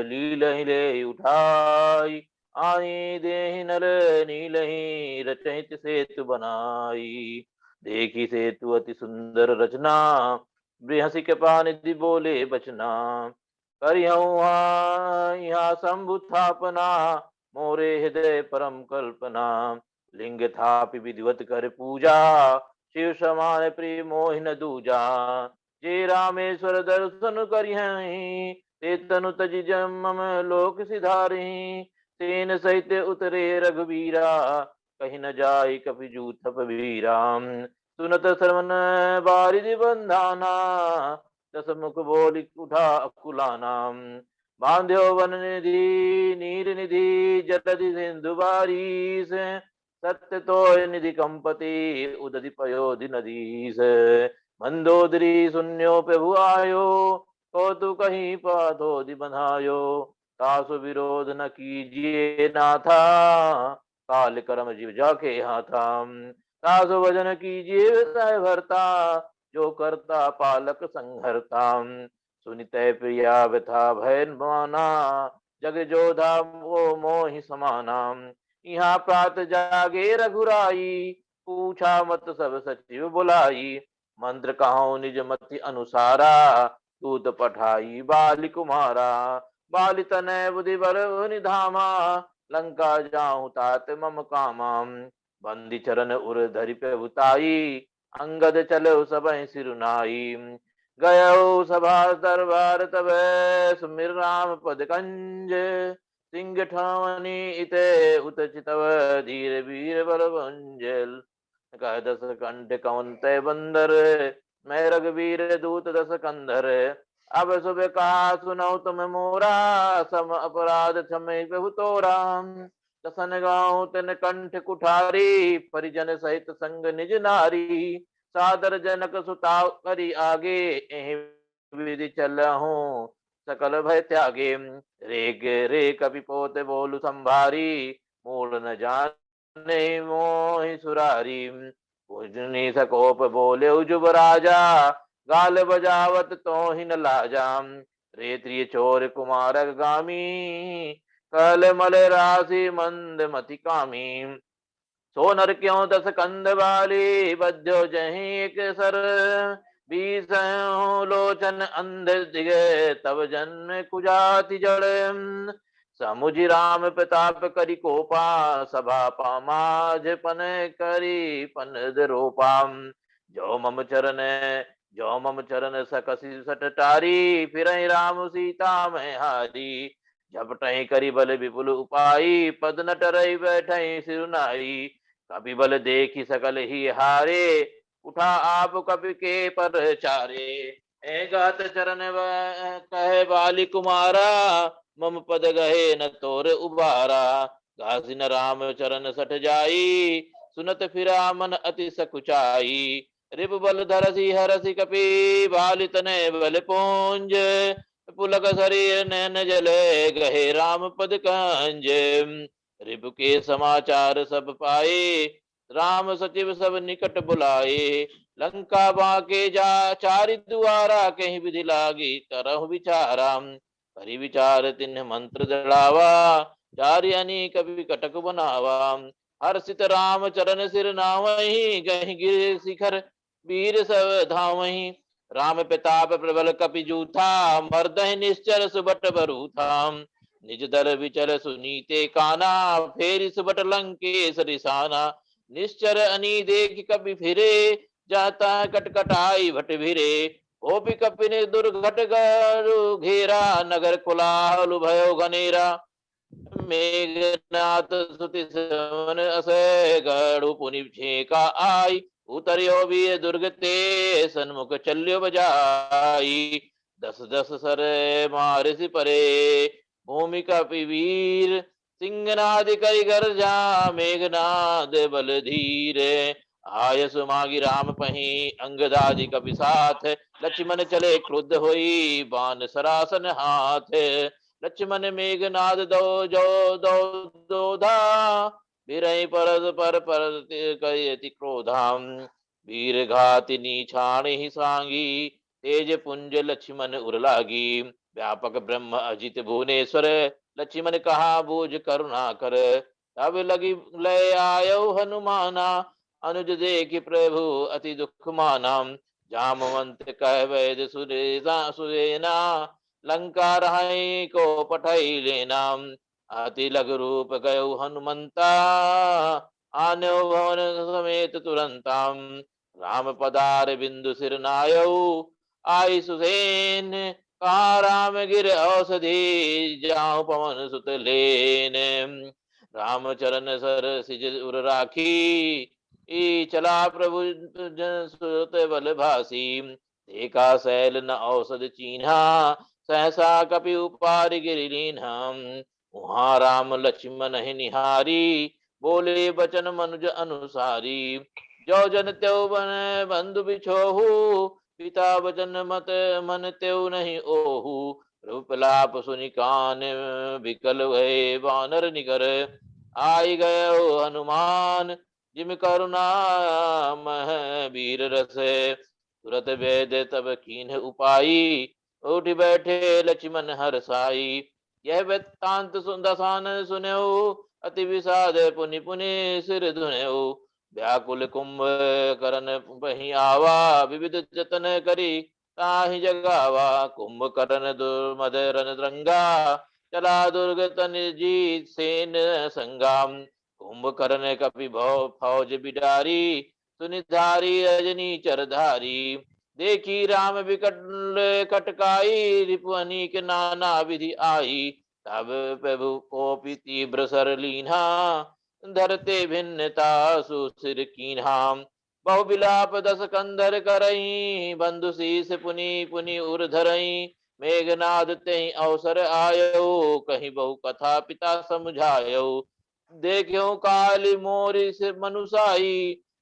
लीलहि ले उठाई। आई देहि नल नीलहि, रचहित सेतु बनाई। देखी सेतु अति सुंदर रचना, बृहसी कृपा निधि बोले बचना। करिहउँ यहाँ शंभु स्थापना, मोरे हृदय परम कल्पना। लिंग थापि विधिवत कर पूजा, शिव समान प्रिय मोहि न दूजा। जे रामेश्वर दर्शन करिहहि, ते तनु तजि मम लोक सिधारहि। तेन सहित उतरे रघुवीरा, कहीं न जाय कपि जूथप वीरा। सुनत श्रवण बारिधि बंधाना, दस मुख बोली उठा अकुलाना। बांध्यो वन निधि नीर निधि, जलधि सिंधु बारीस। सत्य तो निधि कंपति, उदधि पयोधि नदीस। मंदोदरी शून्यो प्रभु आयो, कौतु कहीं पाथोधि बंधायो। तासु विरोध न कीजिए नाथा, काल कर्म जीव जाके हाथा। तासु भजन कीजिए सह भरता, जो करता पालक संहरता। सुनितै प्रिया व्यथा भय माना, जग जोधा वो मोहि समाना। यहाँ प्रात जागे रघुराई, पूछा मत सब सचिव बुलाई। मंत्र कहो निज मति अनुसारा, दूत पठाई बाली कुमारा। बाली तनय बुद्धि बर निधामा, लंका जाऊं तात मम कामा। बंदी चरण उर धरि प्रभुताई, अंगद चलो सबहि सिरुनाई। गयो सभा दरबार तब, सुमिर राम पद कंज। सिंह ठावनी इते उत चितव, धीर वीर बल भंजल। कह दस कंठ कवन तय बंदर, मैं रघुवीर दूत दस कंधर। अब शुभ कहा सुनौ तुम मोरा, सम अपराध क्षमे प्रभु तोरा। दसन गाँव तिन कंठ कुठारी, परिजन सहित संग निज नारी। सादर जनक सुता करी आगे, एहि विधि चलहु सकल भय त्यागे। रे कपि पोत बोलु संभारी, मूल न जाने मोहि सुरारी। पूजनी सकोप बोले उजुब राजा, गाल बजावत तो ही न लाजा। रे त्रिय चोर कुमार गामी, कल मल राशि मंद मति कामी सो नर क्यों दस कंद वाली बध्यो जहीं एक सर बीस लोचन अंध दिगे तब जन्म कुजाति जड़ समुझि राम प्रताप करि कोपा सभा पामाज पन करी पन रोपा जो मम चरण सकसी सट टारी फिर राम सीता मैं हारी झपटहि करि बल विपुल उपाई पद न टरई बैठई सिरुनाई कपि बल देखी सकल ही हारे उठा आप कपि के पर चारे ए गात चरण कहे बाली कुमारा मम पद गहे न तोर उबारा घासी न राम चरण सठ जाई सुनत फिरा मन अति सकुचाई रिप बल धरसी हरसी कपि बाली तने बल पुंज पुलक शरीर नैन जले गहे राम पद कंज रिपु के समाचार सब पाए राम सचिव सब निकट बुलाए लंका बाके जा चारि दुआरा कहीं विधि लागी तरह विचारा करि विचार तिन्ह मंत्र दड़ावा चारि अनेक कवि कटक बनावा हर्षित राम चरण सिर नावहि गहि गिर शिखर वीर सब धावहि राम प्रताप प्रबल कपि जूथा मर्दहि निश्चर सुबट बरूथा निज दल विचर सुनीते काना फेरि सुबट लंकेश रिसाना निश्चर अनी देख कपि फिरे जाता कटकटाई भट भिरे ओपि कपिने दुर्घट गरु घेरा नगर कोलाहल भयो घनेरा मेघनाथ सुति समन असै गढ़ु पुनि छेका आई उतरियो वीर दुर्ग ते सन्मुख चल्यो बजाई दस दस सर मारिस परे भूमि कपि वीर सिंहनाद करि गर्जा मेघनाद बल धीर आय सुमागी राम पही अंगदादि कपि साथ लक्ष्मण चले क्रुद्ध होई बान सरासन हाथ लक्ष्मण मेघनाद दो जो दो दोधा बिरई परस पर कयति क्रोधाम वीर घाति नीछाण ही सांगी तेज पुंज लक्ष्मण उरलागी व्यापक ब्रह्म अजित भुवनेश्वर लक्ष्मण कहा बूझ करुणा कर तब लगी लय आयो हनुमाना अनुज देखि प्रभु अति दुख माना जामवंत कह वैद सुरेना लंका रहाई को पठाई लेना अति लघु रूप गयो हनुमंता आन्यो भवन समेत तुरंताम राम पदार बिंदु सिर नायो आई सुसेन कहा राम गिर औषधि जाऊं पवन सुत लेन राम चरण सर सिज उर राखी ई चला प्रभु जन सुत बल भासी देखा सैल न औषध चीन्हा सहसा कपि उपारि गिरि लीन्हा वहाँ राम लक्ष्मण ही निहारी बोले बचन मनुज अनुसारी जो जन त्यों बन बंधु बिछोहु पिता वचन मत मन त्यों नहीं ओहु रूपलाप सुनि कान विकल भय वानर निकर आई गयो हनुमान जिम करुणा मह वीर रस तुरत वेद तब कीन्ह उपाई उठ बैठे लक्ष्मण हर्षाई यह वृत्तांत दसानन सुन्यो अति विषाद पुनि पुनि सिर धुन्यो व्याकुल कुंभ करन बही आवा विविध जतन करी ताहि जगावा कुंभ करन दुर्मद रन रंगा चला दुर्ग तन जीत सेन संगाम कुंभकर्ण कपि भव फौज बिडारी सुनिधारी रजनी चरधारी देखी राम विकट कटकाई रिपु अनीक नाना विधि आई तब प्रभु कोपि तीव्र सर लीन्हा धरते भिन्नता सुसिर कीन्हा बहु विलाप दस कंधर करई बंधु शीस पुनि पुनि उर धरई मेघनाद तेहि अवसर आयो कहीं बहु कथा पिता समझायो देखो काली मोरी से मनुसाई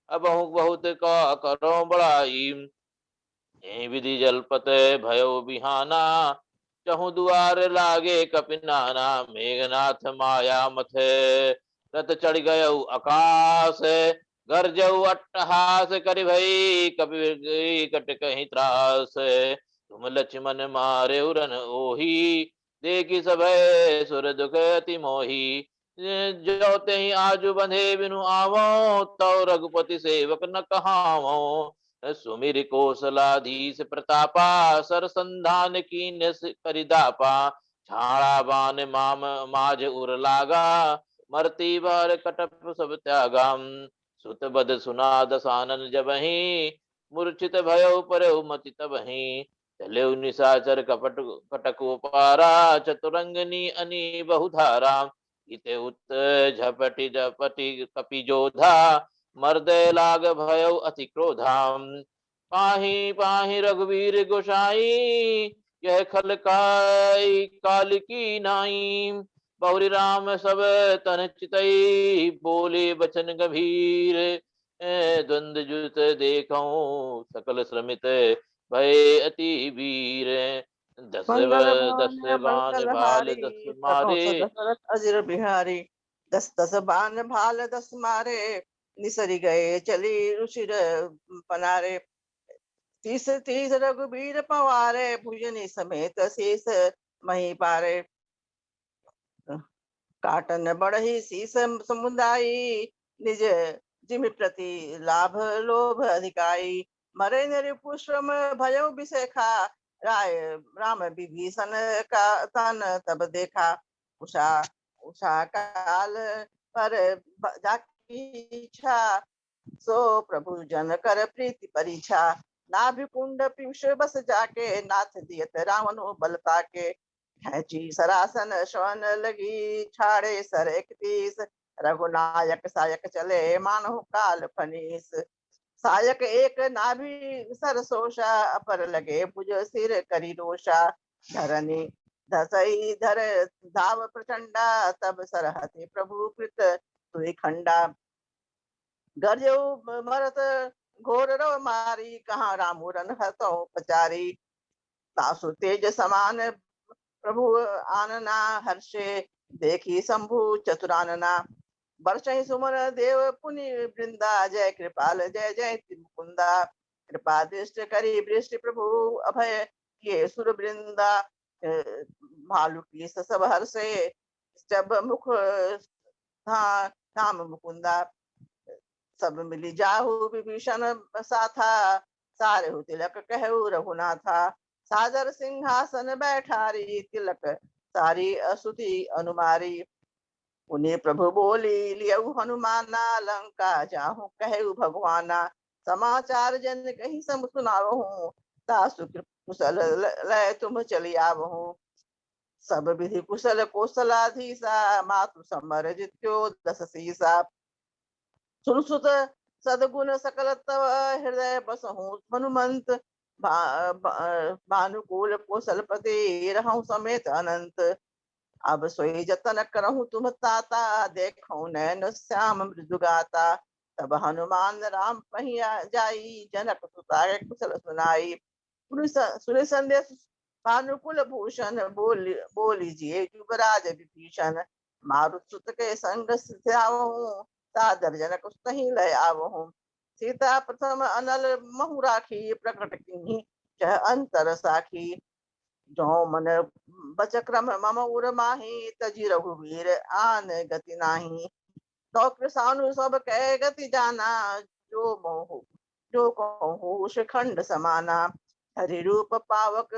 अब बहुत का करो बड़ाई विधि जलपत भयो बिहाना चहु दुआर लागे कपिनाना मेघनाथ माया मथ रथ चढ़ गयो आकाश गरजऊ अट्टहास करि भई कपि कट कहीं त्रास तुम लक्ष्मण मारे उरन ओही देखी सभय सुर दुख अति मोही। जो ते आजु बंधे बिनु आवो, तो रघुपति सेवक न कहावो। सुमिर कौशलाधीश प्रतापा, सर संधान कीन करिदापा। झाड़ा बान माम माज उर लागा, मरती बार कटप सब त्यागा। सुत बद सुना दसानन जबहि, मूर्छित भयो परौ मति तबहि। चले निशाचर कपट कटक उपारा, चतुरंगनी अनि बहुधारा। इते उत झपटि झपटि कपि जोधा, मर्दय लाग भयो अति क्रोधाम। पाहि पाहि रघुवीर गोसाई, यह खल काय काल की नाई। बहुरी राम सब तन चितई, बोले बचन गंभीर। द्वंद जुत देखऊं सकल श्रमित भय अति वीर। दस मंगल दस भवन बाण मंगल भाल हारी, दस प्रभु मारे। दशरथ अजर बिहारी। दस दस बाण भाल दस मारे, निसरि गए चली रुचिर पनारे। तीस तीस रघुबीर पवारे, भुजनी समेत शेष मही पारे। काटन बढ़ही शीस समुदायी, निज जिमि प्रति लाभ लोभ अधिकाई। मरे नर पुष्पम भयो विशेखा, राय राम विभीषण का तन तब देखा। उषा उषा काल पर जाकी इच्छा, सो प्रभु जन कर प्रीति परीक्षा। नाभि कुंड पीयूष बस जाके, नाथ दियत रावण बलता के। खेची सरासन श्रवण लगी, छाड़े सर एक पीस। रघुनायक सायक चले, मानो काल फनीस। सायक एक नाभि सरसोषा, अपर लगे भुज सिर करी रोषा। धरनी धसई धर धाव प्रचंडा, तब सरहति प्रभु कृत तुहि खंडा। गर्जऊ मरत घोर रो मारी, कहाँ रामुरन हतो पचारी। तासु तेज समान प्रभु आनना, हर्षे देखी शंभु चतुरानना। बरसहि सुमन देव पुनि वृंदा, जय कृपाल जय जय मुकुंदा। कृपा दृष्टि करी वृष्टि प्रभु, अभय किए सुर वृंदा। भालु की सब हर्षे, जब मुख धाम मुकुंदा। सब मिली जाहु विभीषण साथा, सारे हो तिलक कहु रघुनाथा। सादर सिंहासन बैठारी, तिलक सारी असुति अनुमारी। उन्हें प्रभु बोली लियऊ हनुमाना, लंका जाहु कहु भगवाना। समाचार जन कही सब सुनावहूँ, तासु कुशल लय तुम चली आवहूँ। सब विधि कुशल कौशलाधीसा, मातु समर जित्यो दस सीसा। सुन सुत सदगुण सकल तव, हृदय बसहु हनुमंत। भानुकूल कौशलपति, रहूं समेत अनंत। अब सोई जतन करहूं तुम ताता, देखो नैन श्याम मृदुगाता। तब हनुमान राम पहिया जाई, जनक सुता कुशल सुनाई। सुनि संदेश भानुकुल भूषण, बोलीजिए युवराज विभीषण। मारुत सुत के संग सिधावहूं, सादर जनक सही लय आवहूं। सीता प्रथम अनल महु राखी, प्रकट किन्हीं चह अंतर साखी। जो मन बचक्रम मम उर माही, तजी रघुवीर आन गति नाही। तो कृसानु सब कह गति जाना, जो कहूँ शिखंड समाना। हरि रूप पावक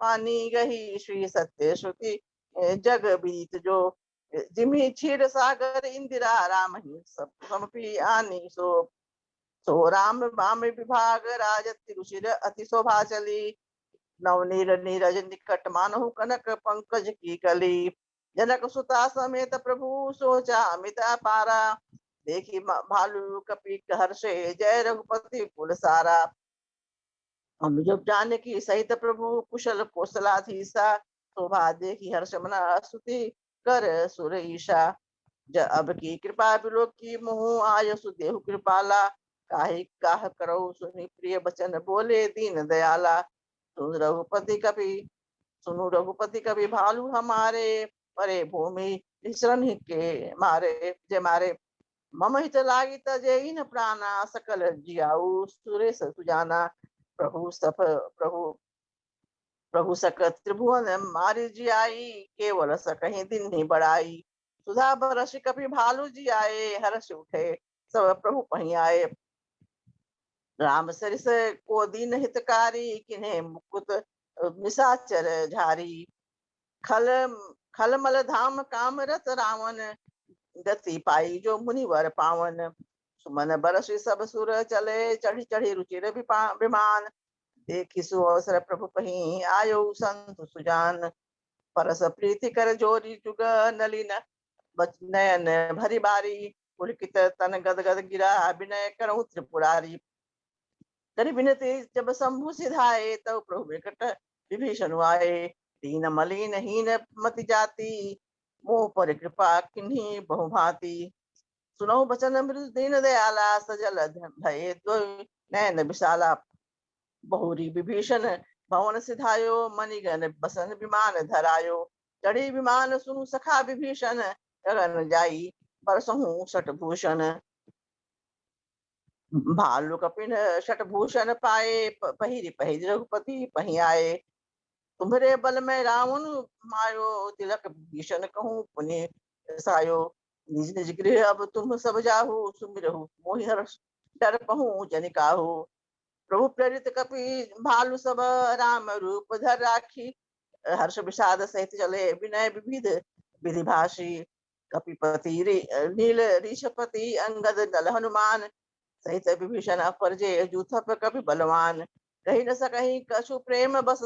पानी गही, श्री सत्य श्रुति जग बीत जो। जिमि क्षीर सागर इंदिरा, राम ही सब समपि आनी सो। सो राम बाम विभाग, राजति रुचिर अति शोभा चली। नवनीर नीरज निकट मानहु, कनक पंकज की कली। जनक सुता समेत प्रभु, सोचा अमित अपारा। देखी भालू कपि हर्षे, जय रघुपति कुल सारा। हम जब जानकी सहित प्रभु, कुशल कौशलाधीसा। शोभा देखी हर्ष मना, स्तुति कर सुर ईशा। अब की कृपा बिलोक की, मोह आय सुदेहु कृपाला। काहे काह करो सुनि प्रिय बचन, बोले दीन दयाला। सुनु रघुपति कवि भालू हमारे, परे भूमि शरण के मारे जे मारे। मम हित लागी तजे न प्राणा, सकल जियाऊ सुरेश सुजाना। प्रभु प्रभु सक त्रिभुवन मारी जी आई, केवल सकहीं दिन ही बढ़ाई। सुधा बरस कपि भालू जी आए, हर्ष उठे सब प्रभु पही आए। राम सरिस को दीन हितकारी, किन्हें मुकुट निशाचर झारी। खल खलमल धाम काम रत रावण, गति पाई जो मुनिवर पावन। सुमन बरसी सब सुर चले, चढ़ी चढ़ी रुचिर विमान। देखी सुअवसर प्रभु पही, आयो संत सुजान। परस प्रीति कर जोरी जुग नलिन, नयन भरी बारी। पुलकित तन गद गद गिरा, विनय करहु त्रिपुरारी। करि बिनती जब शंभु सिधाए, तब प्रभु विकट विभीषण आए। दीन मलिन हीन मति जाति, मोह पर कृपा किन्हीं बहुभांति। सुनौ बचन मृदु दीन दयाला, सजल भय नयन विशाला। बहुरी विभीषण भवन सिधायो, मणिगण बसन विमान धरायो। चढ़ी विमान सुनु सखा विभीषण, गगन जाई बरसहु शतभूषण। भालू कपिन शतभूषण पाए, पहिरी पहिरी रघुपति पही आए। तुम्हरे बल में रावण मायो, तिलक भीषण कहूँ पुनि सायो। निज निज गृह अब तुम सब जाहु, सुमिरहु मोहि हर्ष डर कहूँ जनिकाहु। प्रभु प्रेरित कपि भालू सब, राम रूप धर राखी। हर्ष विषाद सहित चले, विनय विविध विधि भाषी। कपिपति नील ऋषपति, अंगद नल हनुमान। सहित विभीषण अपरजे, जूथप कपि बलवान। कही न सकहीं कछु प्रेम बस,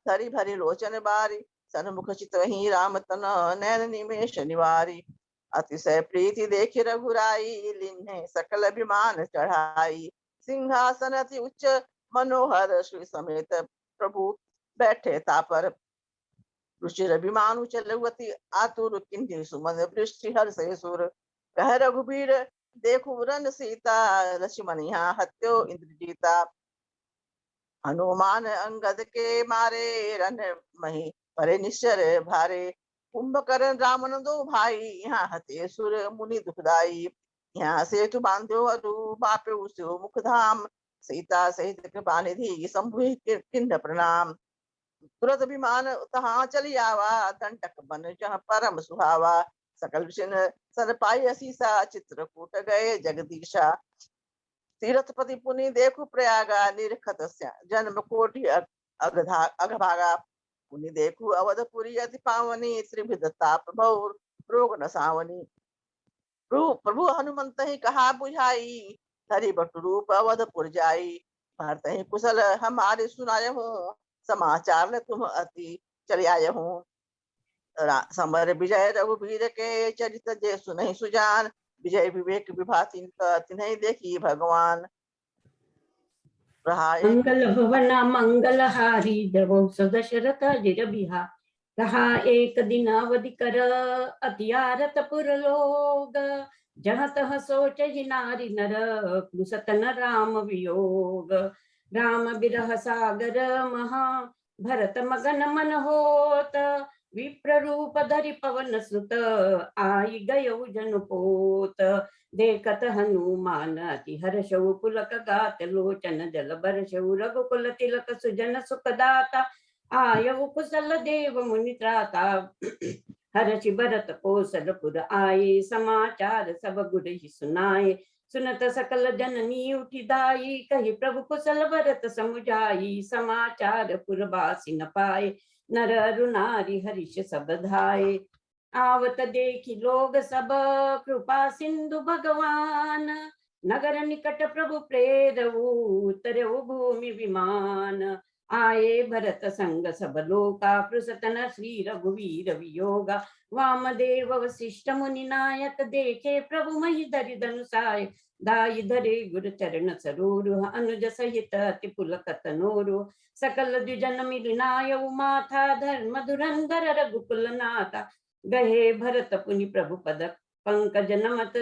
धरि भरी लोचन बारी। सन्मुख चित वही राम तन, नैन निमेष निवारी। अतिशय प्रीति देखि रघुराई, लिन्हे सकल अभिमान चढ़ाई। सिंहासन अति उच्च मनोहर, श्री समेत प्रभु बैठे तापर। रुचिर विमान चलवती आतुर, किन्हीं सुमन वृष्टि हर्षे सुर। कह रघुबीर देखु रन सीता, लक्ष्मण यहाँ हत्यो इंद्रजीता। हनुमान अंगद के मारे, रन मही परे निश्चर भारे। कुंभकर्ण रावण दो भाई, यहाँ हते सुर मुनि दुखदाई। यहाँ सेतु बांध्यो अरु, बापे उसो मुख धाम। सीता सहित कृपा निधि, शंभु किन्ह प्रणाम। तुरत विमान तहाँ चली आवा, दंडक बन जहाँ परम सुहावा। सकल विषण सन पाई असीसा, चित्रकूट गए जगदीशा। तीर्थपति पुनि देखु प्रयागा, निरखत जन्म कोटि अघभागा। पुनि देखु अवधपुरी अति पावनी, त्रिविध ताप भौर रोग न सावनी। प्रभु हनुमंत ही कहा बुझाई, धरि बटु रूप अवधपुर जाई। भरत ही कुशल हमारे सुनाय हूँ, समाचार न तुम अति चले आए हूँ। समर विजय रघुवीर के, चरित जे सुनहि सुजान। विजय विवेक विभाति, तिन्हि देखी भगवान। मंगल भवन मंगलहारी, द्रवंश दशरथ अजिर बिहार। रहा एक दिन अवधि कर, अति आरत पुर लोग। जहाँ तह सोच ही नारी नर, कुसत न राम वियोग। राम बिरह सागर महा, भरत मगन मन होत। विप्र रूप धरि पवन सुत, आई गयो जन पोत। देखत हनुमान अति हर्षौ, पुलक गात लोचन जल बरषौ। रघुकुल तिलक सुजन सुखदाता, आयु कुशल देव मुनि त्राता। हर्षि भरत कौशलपुर आए, समाचार सब गुर ही सुनाए। सुनत सकल जननी उठिदाई, कही प्रभु कुशल भरत समुझाई। समाचार पुरवासी न पाए, नर अरु नारी हर्ष सब धाये। आवत देखी लोग सब, कृपा सिंधु भगवान। नगर निकट प्रभु प्रेरऊ, उतरऊ भूमि विमान। आए भरत संग सब लोका, पृषतन श्री रघुवीर वियोगा। वामदेव वशिष्ठ मुनि नायक, देखे प्रभु महि धरि धनुषाय। दाई धरे गुरु चरण सरोरु, अनुज सहित अति पुलकत नोरु। सकल द्विजन मिलिनाय माथा, धर्म धुरंधर रघुकुल नाथा। गहे भरत पुनि प्रभु पद पंकज नमत,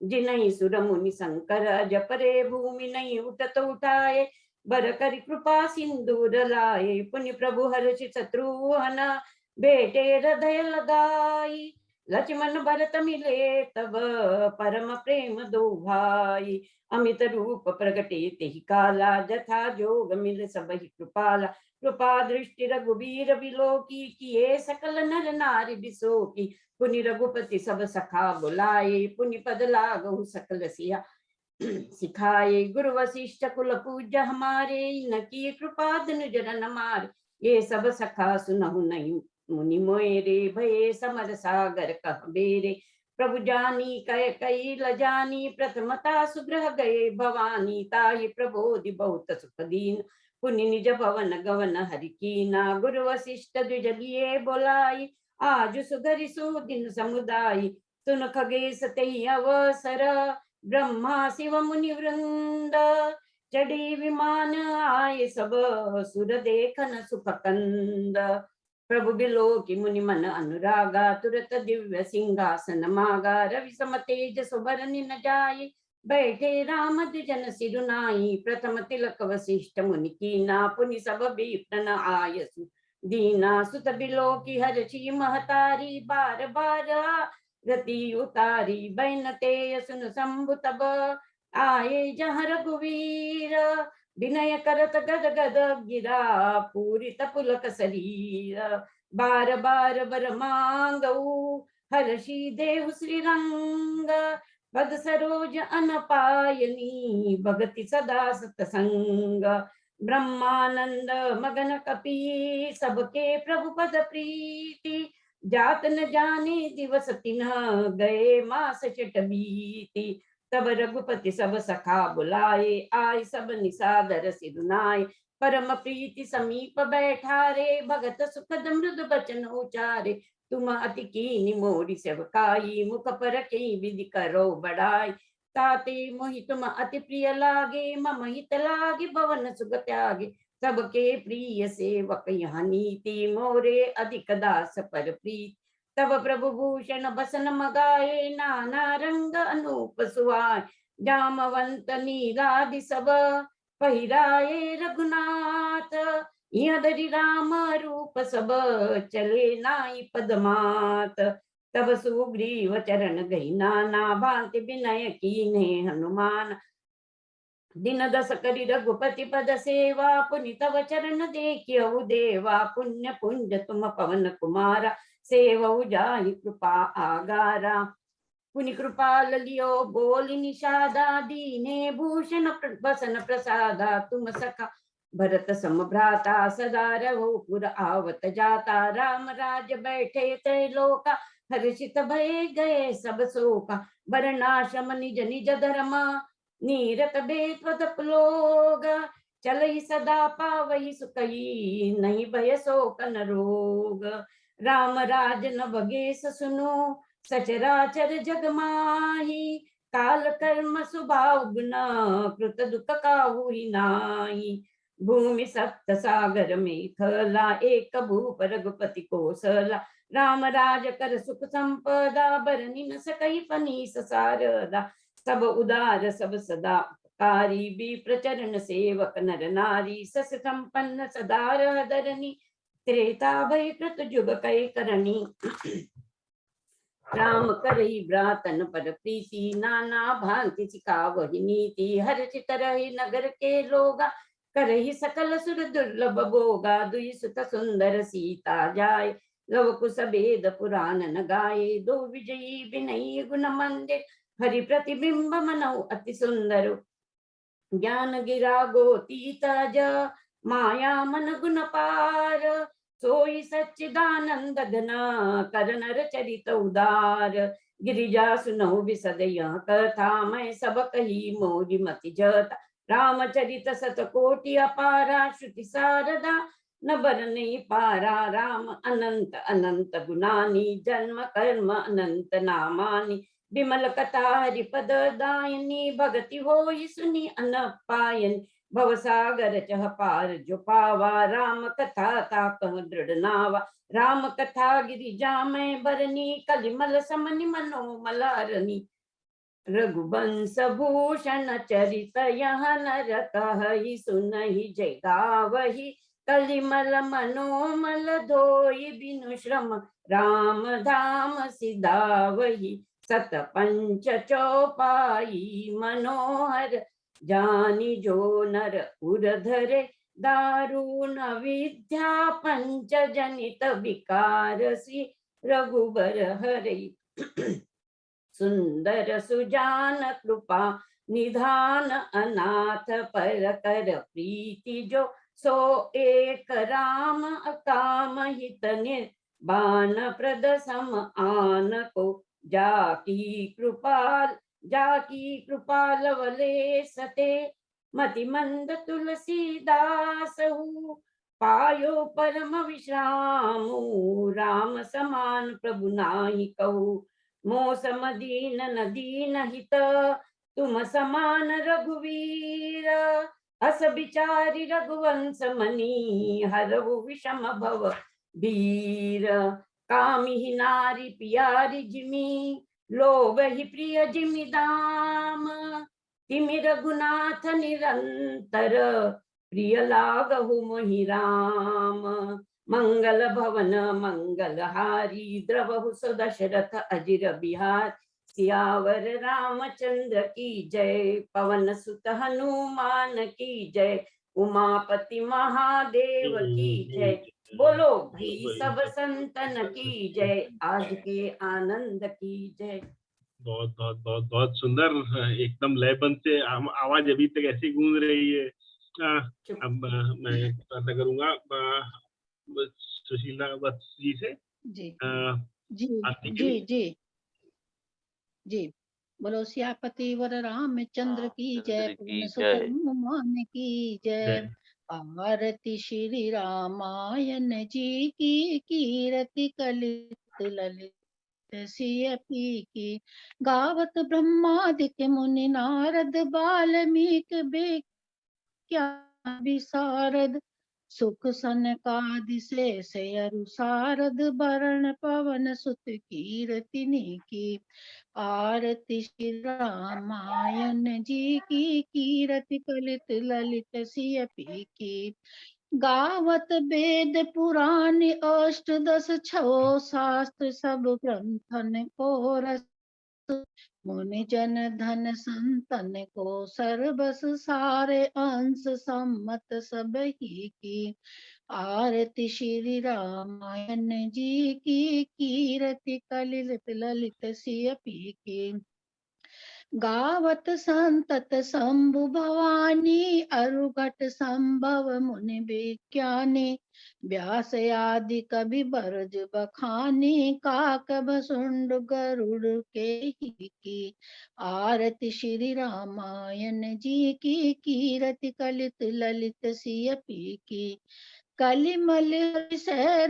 जिनहि सुर मुनि शंकर। जपरे भूमि नहीं उठत उठाए, बर करि कृपा सिंदूर लाए। पुनि प्रभु हर्षि शत्रुघ्न, बेटे हृदय लगाई। लक्ष्मण भरत मिले तब, परम प्रेम दो भाई। अमित रूप प्रगटे तेहि काला, जथा जोग मिल सबहि कृपाला। कृपा दृष्टि रघुबीर बिलोकी, किए सकल नर नारी बिसोकी। पुनि रघुपति सब सखा बुलाए, पुनि पद लागहु सकल सिया सिखाए। गुरु वशिष्ठ कुल पूज्य हमारे, इनकी कृपा धनु जरन मार। ये सब सखा सुनहु नहीं मुनि मोरे, भये समर सागर कह बेरे। प्रभु जानी कह कई लजानी, प्रथमता सुग्रह गए भवानी। ताहि प्रबोधि बहुत सुख दीन, पुनि निज भवन गवन हरि कीना। गुरु वशिष्ठ द्विजलिए बोलाई, आज सुगरि सुदिन समुदाय। सुन खगेश तेहि अवसर, ब्रह्मा शिव मुनि वृंद। चढ़ी विमान आए सब, सुर देखन सुख कंद। प्रभु बिलोकी मुनि मन अनुरागा, तुरत दिव्य सिंहासन मागा। रवि सम तेज सुबरनि न जाय, बैठे राम द्विजन सिरुनाई। प्रथम तिलक वशिष्ठ मुनि कीना, पुनि सब विप्रन आयसु दीना। सुत बिलोकी हर्षि महतारी, बार बार रति उतारी। बैन ते सुन शंभु तब, आए जहाँ रघुवीर। विनय करत गद गद गिरा, पूरित पुलक शरीर। बार बार वर मांगऊ, हर्षि देहु श्री रंग। पद सरोज अनपायनी, भगति सदा सतसंग। ब्रह्मानंद मगन कपि, सबके प्रभु पद प्रीति। जात न जाने दिवस तिन, गए मास चट बीती। तब रघुपति सब सखा बुलाए, आय सब निसादर सिरुनाय। परम प्रीति समीप बैठारे, भगत सुखद मृदु बचन उचारे। तुम अति कीनि मोरी सेवकाई, मुख पर के विधि करो बड़ाई। ताते मोहि तुम अति प्रिय लागे, मम हित लागे भवन सुख त्यागे। सबके प्रिय सेवक यहाँ नीति, मोरे अधिक दास पर प्रीति। तब प्रभु भूषण बसन मगाए, नाना रंग अनूप सुहाए। जामवंत नीलादि सब, पहिराए रघुनाथ। यह धरि राम रूप सब, चले नाई पदमात। तब सुग्रीव चरण गई नाना, भांति विनय कीन्हे हनुमान। दिन दस करि रघुपति पद सेवा, पुनि तव चरण देखियहु देवा। पुण्य पुंज तुम पवन कुमारा, सेवहु जाहि कृपा आगारा। पुनि कृपाल लियो बोलि निषादा, दीने भूषण बसन प्रसादा। तुम सखा भरत सम भ्राता, सदा रहो पुर आवत जाता। राम राज बैठे त्रैलोका, हर्षित भये गए सब शोका। बरनाशम निज निज धर्मा, नीरत बेत्वत पुलोग। चलई सदा पावई सुकई, नहीं भय शोक न रोग। राम राज न बगेश सुनो, सचराचर जग माही। काल कर्म स्वभाव गुना, कृत दुख काहू ही नाही। भूमि सप्त सागर में खला, एक भूप रघुपति कोसला। राम राज कर सुख संपदा, बरनि न सकई फनीस सारदा। सब उदार सब सदा उपकारी, विप्र चरण सेवक नर नारी। सस संपन्न सदा रहदरनी, त्रेता भय कृत जुग कै करनी। राम करहि भ्रातन पर प्रीति, नाना भांति सिखावहि नीति। हर्षित रहि नगर के लोगा, करहि सकल सुर दुर्लभ भोगा। दुई सुत सुंदर सीता जाय, लव कुश भेद पुराण न गाये। दो विजयी विनयी गुण मंदिर, हरि प्रतिबिंब मनहु अति सुंदर। ज्ञान गिरा गोतीताज, माया मन गुण पार। सोई सच्चिदानंद घना, कर नर चरित उदार। गिरिजा सुनहु बिसद यह कथा, मैं सब कही मोरि मति जता। रामचरित सतकोटि अपारा, श्रुति शारदा न बरने पारा। राम अनंत अनंत गुणानी, जन्म कर्म अनंत नामानि। विमल कथा हरिपद दायनी, भगति होई सुनि अनपायनि। भवसागर चह पार जो पावा, राम कथा ताकह दृढ़ नावा। राम कथा गिरिजा में बरनी, कलिमल समनि मनोमलारनी। रघुवंश भूषण चरित यह नर कहहि, सुनहि जय गावहि। कलिमल मनोमल धोई, बिनु श्रम राम धाम सिधावहि। सत पंच चौपाई मनोहर, जानी जो नर उर धरे। दारुण विद्या पंच जनित विकार श्री रघुबर हरे सुंदर सुजान कृपा निधान अनाथ पर कर प्रीति जो सो एक राम अकाम हित निर्बाण प्रद सम आन को जाकी कृपा लवले सते मति मंद तुलसीदास पायो परम विश्राम राम समान प्रभु नाहि कहु मोसम दीन न दीन हित तुम समान रघुवीर अस बिचारी रघुवंश मनी हरहु विषम भव वीर कामिहि नारी पियारी जिमि लोभ ही प्रिय जिमि दाम तिमि रघुनाथ निरंतर प्रिय लागहु मोहि राम मंगल भवन मंगल हारी द्रवहु सुदशरथ अजिर बिहार सियावर रामचंद्र की जय पवन सुत हनुमान की जय उमापति महादेव की जय बोलो भाई सब संतन की जय आज के आनंद की जय। बहुत बहुत बहुत बहुत सुंदर, एकदम लयबंद से आवाज अभी तक ऐसी गूंज रही है। अब मैं प्रार्थना करूंगा सुशीला वत्स जी से। जी जी बोलो सियापति वर रामचंद्र की जय, पवन सुत हनुमान की जय। आरती श्री रामायण जी की कीरति कलित ललित सियपी की गावत ब्रह्मादिक मुनि नारद बाल्मीकि बेक्या विशारद सुख सनकादि शेष अरु सारद वरण पवन सुत कीरतिनि की। आरती श्री रामायण जी की कीरति कलित ललित सियपी की गावत वेद पुराण अष्टदश छो शास्त्र सब ग्रंथन को रस मुनि जन धन संतन को सर्वस सारे अंश सम्मत सब ही की। आरती श्री रामायण जी की कीरति कलित ललित सियपी की गावत संतत शंभु भवानी अरुघट संभव मुनि विज्ञानी व्यास आदि कवि बरज बखानी काक भसुंड गरुड़ के ही की। आरती श्री रामायण जी की कीरति कलित ललित सियपी की कलिमल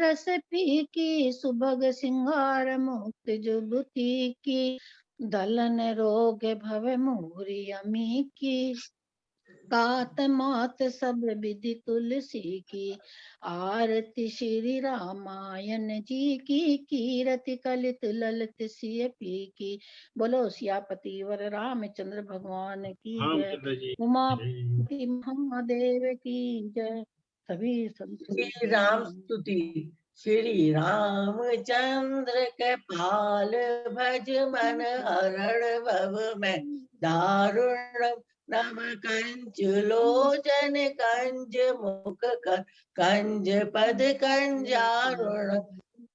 रस फीकी सुभग सिंगार मुक्त जुगुती की दलन रोग भव मोरी अमी की कात मात सब विधि तुलसी की। आरती श्री रामायण जी की कीरति कलित ललित सियपी की बोलो सियापति वर रामचंद्र भगवान की जय, उमापति महादेव की जय। सभी श्री राम स्तुति। श्री रामचंद्र के पाल भज मन हरण भव में दारुण नम कंज लोचन कंज मुख कंज पद कंजारुण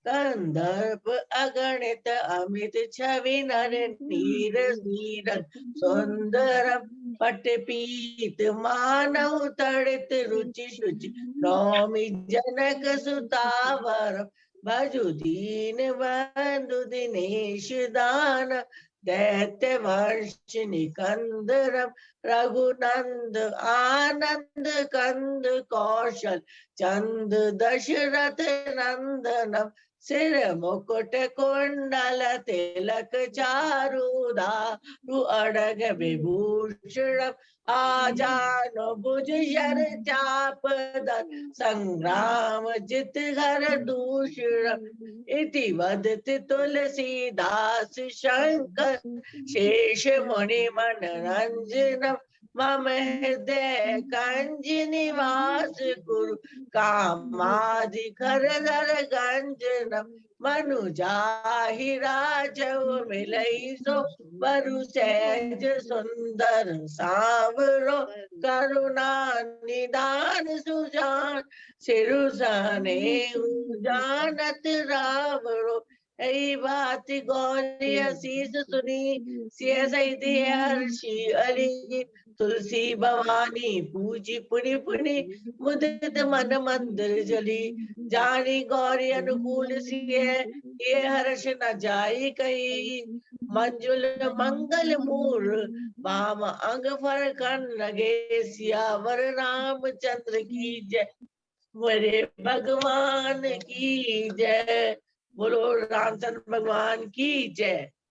कंदर्प अगणित अमित छवि नर नीर नीर सुंदरम पट पीत मानव तड़ित रुचि शुचि नौमि जनक सुतावर भजु दीन बंधु दिनेश दान दैत्य वर्ष निकंदरम रघुनंद आनंद कंद कौशल चंद दशरथ नंदनम सिर मुकुट कुंडल तिलक चारु धारु अड़ग विभूषण आजानो भुज शर चाप संग्राम जित घर दूषण इति वदति तुलसीदास शंकर शेष मुनि मनरंजन मम हृदय कंज निवास गुरु कामाधिकर धर गंजन मनु जाहि राजव मिलई सो बरु सहज सुंदर सावरो करुणा निदान सुजान सिरु सहने जानत रावरो यही बात गौरी असीस सुनी सिय सही हर्षि अली तुलसी भवानी पूजी पुनि पुनि मुदित मन मंदिर जली जानी गौरी अनुकूल सिय ये हर्ष न जाई कही मंजुल मंगल मूर वाम अंग फर कर लगे सियावर रामचंद्र की जय मेरे भगवान की जय बोलो रामचंद्र भगवान की जय